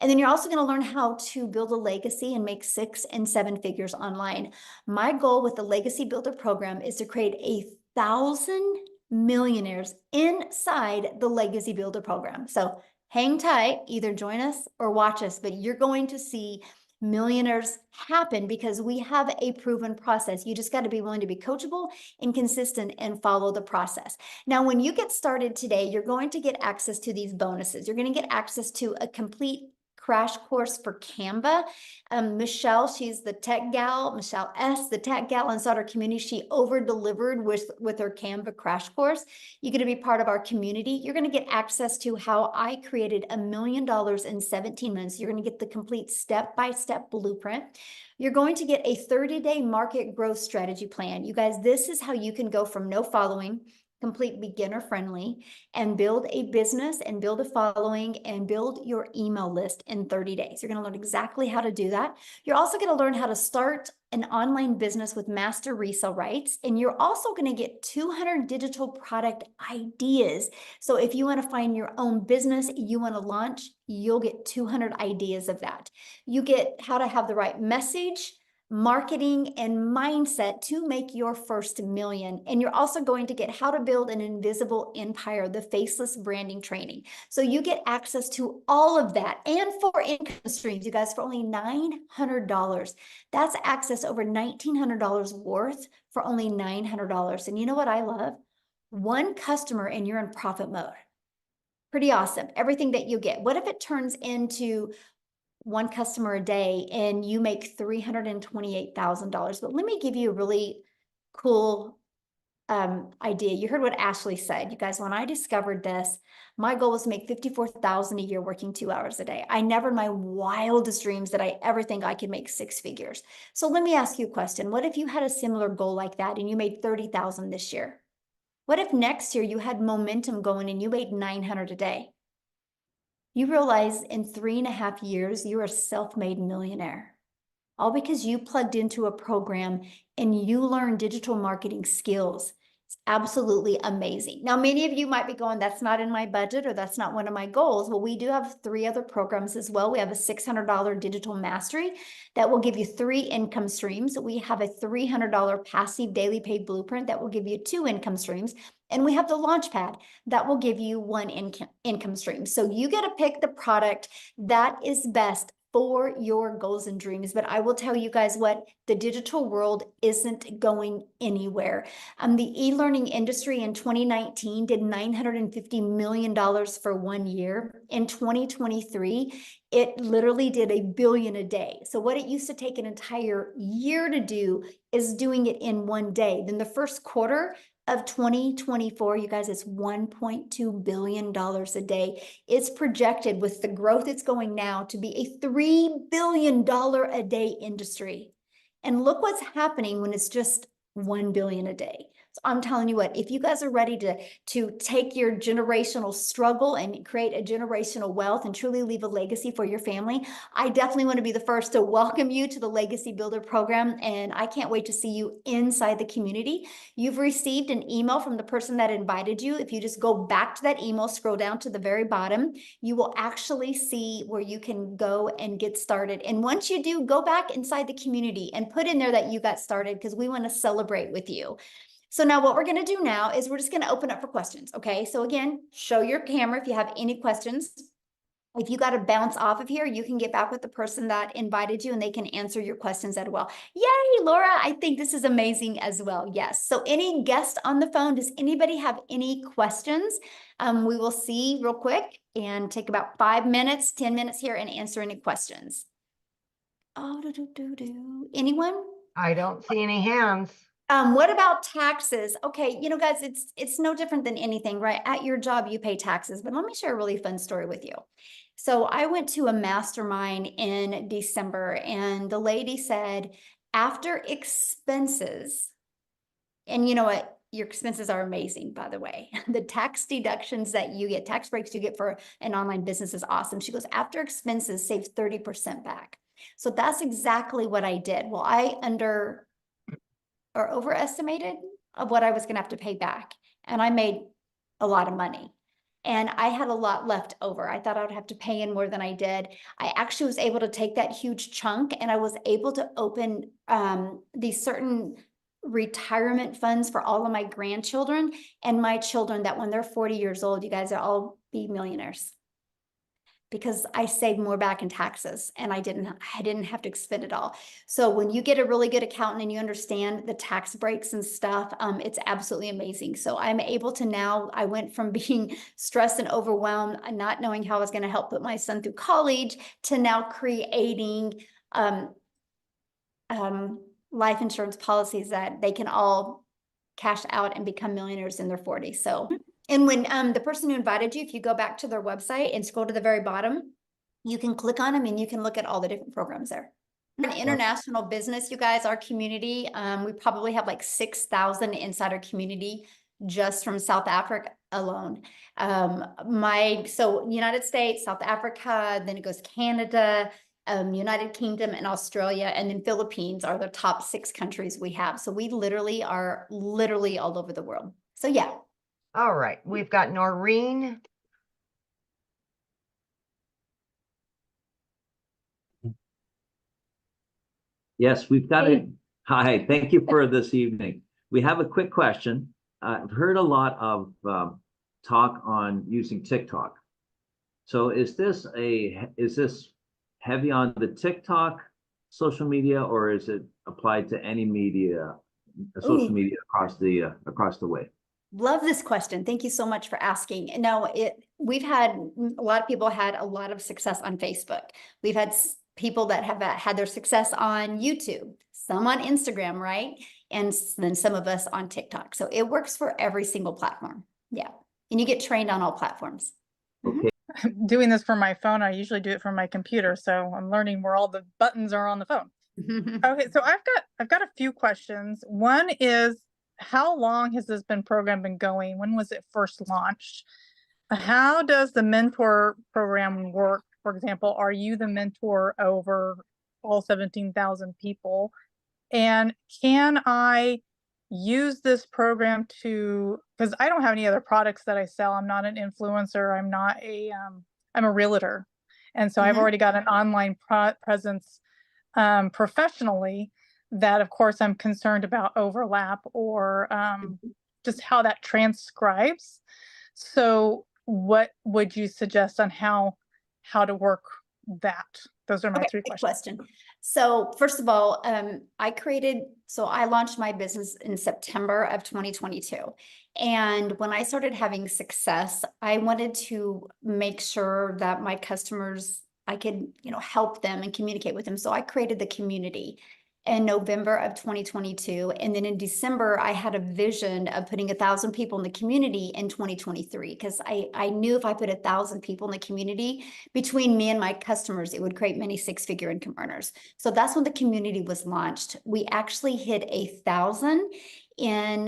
And then you're also going to learn how to build a legacy and make 6 and 7 figures online. My goal with the Legacy Builder program is to create 1,000 millionaires inside the Legacy Builder program. So hang tight, either join us or watch us, but you're going to see millionaires happen because we have a proven process. You just got to be willing to be coachable and consistent and follow the process. Now, when you get started today, you're going to get access to these bonuses. You're going to get access to a complete crash course for Canva. Michelle, she's the tech gal, Michelle S., the tech gal inside our community. She over-delivered with her Canva crash course. You're going to be part of our community. You're going to get access to how I created $1 million in 17 months. You're going to get the complete step-by-step blueprint. You're going to get a 30-day market growth strategy plan. You guys, this is how you can go from no following, complete beginner friendly, and build a business and build a following and build your email list in 30 days. You're going to learn exactly how to do that. You're also going to learn how to start an online business with master resale rights. And you're also going to get 200 digital product ideas. So if you want to find your own business you want to launch, you'll get 200 ideas of that. You get how to have the right message, marketing, and mindset to make your first million. And you're also going to get how to build an invisible empire, the faceless branding training. So you get access to all of that and 4 income streams, you guys, for only $900. That's access over $1,900 worth for only $900. And you know what I love? 1 customer and you're in profit mode. Pretty awesome. Everything that you get. What if it turns into 1 customer a day and you make $328,000? But let me give you a really cool idea. You heard what Ashley said. You guys, when I discovered this, my goal was to make $54,000 a year working 2 hours a day. I never in my wildest dreams did I ever think I could make 6 figures. So let me ask you a question. What if you had a similar goal like that and you made $30,000 this year? What if next year you had momentum going and you made $900 a day? You realize in 3.5 years, you're a self-made millionaire. All because you plugged into a program and you learned digital marketing skills. It's absolutely amazing. Now, many of you might be going, that's not in my budget or that's not one of my goals. Well, we do have 3 other programs as well. We have a $600 digital mastery that will give you 3 income streams. We have a $300 passive daily pay blueprint that will give you 2 income streams. And we have the Launchpad that will give you 1 income stream. So you get to pick the product that is best for your goals and dreams. But I will tell you guys what, the digital world isn't going anywhere. The e-learning industry in 2019 did $950 million for 1 year. In 2023, it literally did $1 billion a day. So what it used to take an entire year to do is doing it in 1 day. Then the first quarter of 2024, you guys, it's $1.2 billion a day. It's projected with the growth it's going now to be a $3 billion a day industry. And look what's happening when it's just 1 billion a day. So I'm telling you what, if you guys are ready to take your generational struggle and create a generational wealth and truly leave a legacy for your family, I definitely want to be the first to welcome you to the Legacy Builder program. And I can't wait to see you inside the community. You've received an email from the person that invited you. If you just go back to that email, scroll down to the very bottom, you will actually see where you can go and get started. And once you do, go back inside the community and put in there that you got started, because we want to celebrate with you. So now what we're going to do now is we're just going to open up for questions. Okay. So again, show your camera if you have any questions. If you got to bounce off of here, you can get back with the person that invited you and they can answer your questions as well. Yay, Laura. I think this is amazing as well. Yes. So any guest on the phone, does anybody have any questions? We will see real quick and take about 5 minutes, 10 minutes here and answer any questions. Oh, anyone? I don't see any hands. What about taxes? Okay, you know, guys, it's no different than anything, right? At your job, you pay taxes, but let me share a really fun story with you. So I went to a mastermind in December, and the lady said, after expenses, and you know what? Your expenses are amazing, by the way. The tax deductions that you get, tax breaks you get for an online business is awesome. She goes, after expenses, save 30% back. So that's exactly what I did. Well, I overestimated of what I was going to have to pay back. And I made a lot of money. And I had a lot left over. I thought I would have to pay in more than I did. I actually was able to take that huge chunk and I was able to open these certain retirement funds for all of my grandchildren and my children that when they're 40 years old, you guys will all be millionaires. Because I saved more back in taxes and I didn't have to expend it all. So when you get a really good accountant and you understand the tax breaks and stuff, it's absolutely amazing. So I'm able to now, I went from being stressed and overwhelmed and not knowing how I was going to help put my son through college to now creating life insurance policies that they can all cash out and become millionaires in their 40s. So and when the person who invited you, if you go back to their website and scroll to the very bottom, you can click on them and you can look at all the different programs there. An international business, you guys, our community, we probably have like 6,000 inside our community just from South Africa alone. So United States, South Africa, then it goes Canada, United Kingdom and Australia, and then Philippines are the top 6 countries we have. So we literally are all over the world. So yeah. All right, we've got Noreen. Yes, we've got it. Hi, thank you for this evening. We have a quick question. I've heard a lot of talk on using TikTok. So is this heavy on the TikTok social media, or is it applied to any media, social media across the way? Love this question. Thank you so much for asking. No, we've had a lot of people had a lot of success on Facebook. We've had people that have had their success on YouTube, some on Instagram, right? And then some of us on TikTok. So it works for every single platform. Yeah. And you get trained on all platforms. Okay. Doing this from my phone, I usually do it from my computer. So I'm learning where all the buttons are on the phone. Okay. So I've got a few questions. One is, how long has this program been going? When was it first launched? How does the mentor program work? For example, are you the mentor over all 17,000 people? And can I use this program because I don't have any other products that I sell. I'm not an influencer. I'm a realtor. And so I've already got an online presence professionally, that of course I'm concerned about overlap or just how that transcribes. So what would you suggest on how to work Those are my Okay, three good questions. question. So first of all, I launched my business in September of 2022. And when I started having success, I wanted to make sure that my customers, I could, help them and communicate with them. So I created the community in November of 2022. And then in December, I had a vision of putting 1,000 people in the community in 2023, because I knew if I put 1,000 people in the community between me and my customers, it would create many six-figure income earners. So that's when the community was launched. We actually hit 1,000 in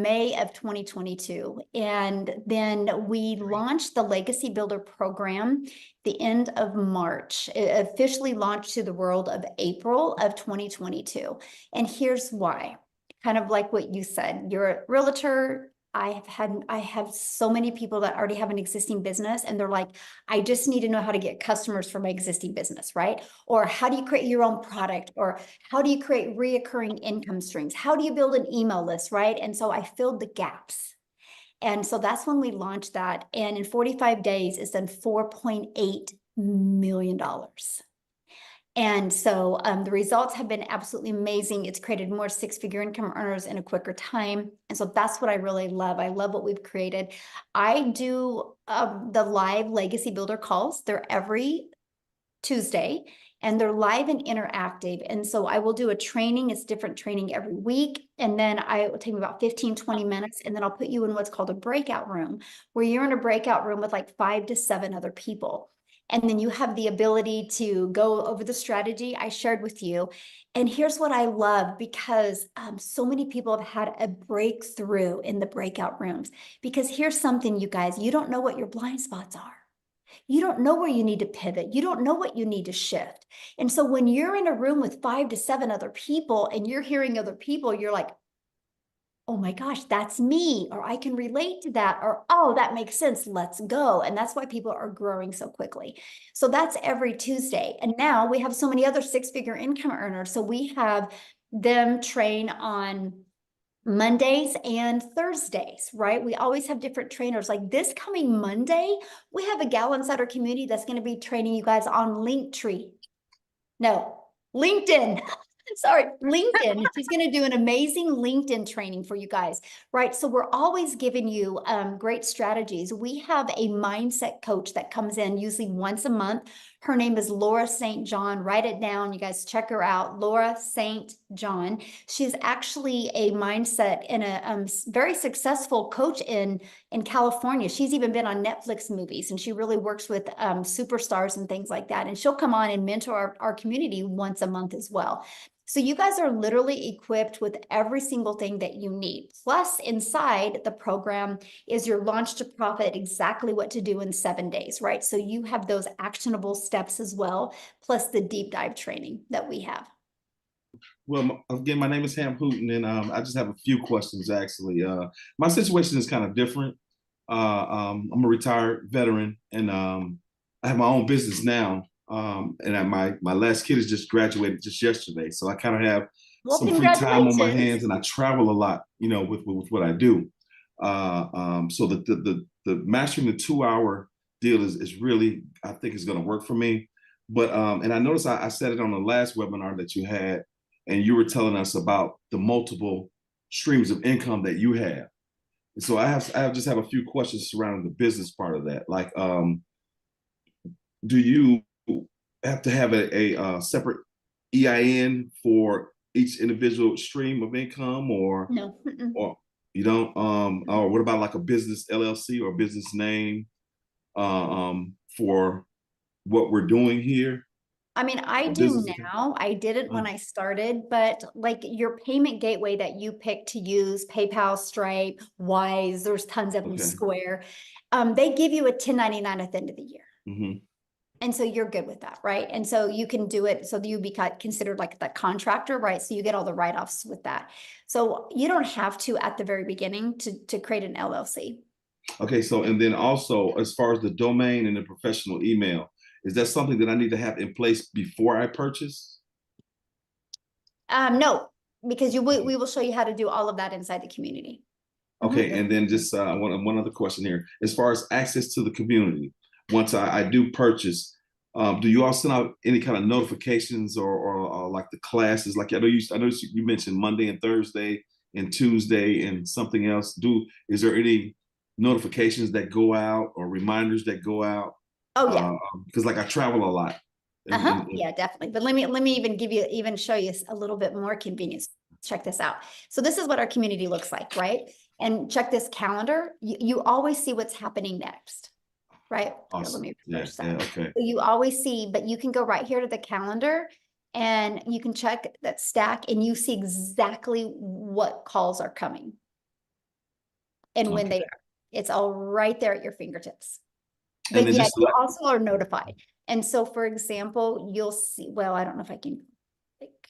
May of 2022. And then we launched the Legacy Builder program the end of March. It officially launched to the world of April of 2022. And here's why. Kind of like what you said, you're a realtor. I have so many people that already have an existing business, and they're like, I just need to know how to get customers for my existing business, right? Or how do you create your own product? Or how do you create reoccurring income streams? How do you build an email list, right? And so I filled the gaps. And so that's when we launched that. And in 45 days, it's done $4.8 million. And so the results have been absolutely amazing. It's created more six-figure income earners in a quicker time. And so that's what I really love. I love what we've created. I do the live Legacy Builder calls. They're every Tuesday, and they're live and interactive. And so I will do a training. It's different training every week. And then it will take me about 15, 20 minutes. And then I'll put you in what's called a breakout room, where you're in a breakout room with like 5 to 7 other people. And then you have the ability to go over the strategy I shared with you. And here's what I love, because so many people have had a breakthrough in the breakout rooms. Because here's something, you guys, you don't know what your blind spots are. You don't know where you need to pivot. You don't know what you need to shift. And so when you're in a room with 5 to 7 other people and you're hearing other people, you're like, oh my gosh, that's me, or I can relate to that, or, oh, that makes sense, let's go. And that's why people are growing so quickly. So that's every Tuesday. And now we have so many other six-figure income earners. So we have them train on Mondays and Thursdays, right? We always have different trainers. Like this coming Monday, we have a gal inside our community that's going to be training you guys on LinkedIn. Sorry, LinkedIn. She's going to do an amazing LinkedIn training for you guys, right? So we're always giving you great strategies. We have a mindset coach that comes in usually once a month. Her name is Laura St. John. Write it down. You guys check her out. Laura St. John. She's actually a mindset and a very successful coach in California. She's even been on Netflix movies, and she really works with superstars and things like that. And she'll come on and mentor our community once a month as well. So you guys are literally equipped with every single thing that you need. Plus, inside the program is your launch to profit, exactly what to do in 7 days, right? So you have those actionable steps as well, plus the deep dive training that we have. Well, again, my name is Ham Hooten, and I just have a few questions, actually. My situation is kind of different. I'm a retired veteran, and I have my own business now. And my last kid has just graduated just yesterday. So I kind of have some free time on my hands, and I travel a lot, with what I do. So the mastering the 2-hour deal is really, I think, is going to work for me. But and I noticed I said it on the last webinar that you had, and you were telling us about the multiple streams of income that you have. And so I just have a few questions surrounding the business part of that. Like, do you have to have a separate EIN for each individual stream of income, or no, or you don't? Or what about like a business LLC or business name for what we're doing here? I mean, I do now. I didn't when I started, but like your payment gateway that you pick to use, PayPal, Stripe, Wise, there's tons of them, Square. They give you a 1099 at the end of the year. Mm-hmm. And so you're good with that, right? And so you can do it. So you be considered like the contractor, right? So you get all the write-offs with that. So you don't have to at the very beginning to create an LLC. Okay. So, and then also as far as the domain and the professional email, is that something that I need to have in place before I purchase? No, because we will show you how to do all of that inside the community. Okay. And then just one other question here. As far as access to the community, once I do purchase, Do you all send out any kind of notifications or like the classes? Like I know you mentioned Monday and Thursday and Tuesday and something else. Is there any notifications that go out or reminders that go out? Oh yeah. Because like I travel a lot. Yeah, definitely. But let me even show you a little bit more convenience. Check this out. So this is what our community looks like, right? And check this calendar. You always see what's happening next, right? Here, Awesome. let me Yeah, refresh that. yeah, okay. So you always see, but you can go right here to the calendar and you can check that stack and you see exactly what calls are coming and when they are. It's all right there at your fingertips. And But then yet you also are notified. And so, for example, you'll see, well, I don't know if I can, like,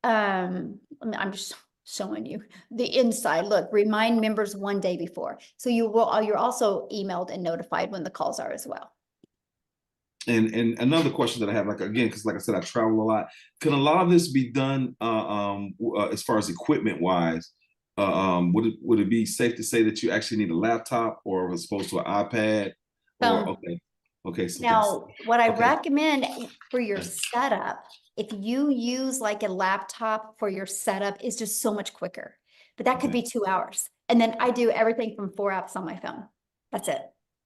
I'm just showing you the inside. Look, remind members 1 day before. So you're also emailed and notified when the calls are as well. And another question that I have, like again, because like I said, I travel a lot. Can a lot of this be done as far as equipment wise? Would it be safe to say that you actually need a laptop or as opposed to an iPad? Or okay. So now, what I recommend for your setup, if you use like a laptop for your setup, is just so much quicker. But that could be 2 hours. And then I do everything from 4 apps on my phone. That's it.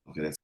Okay, that's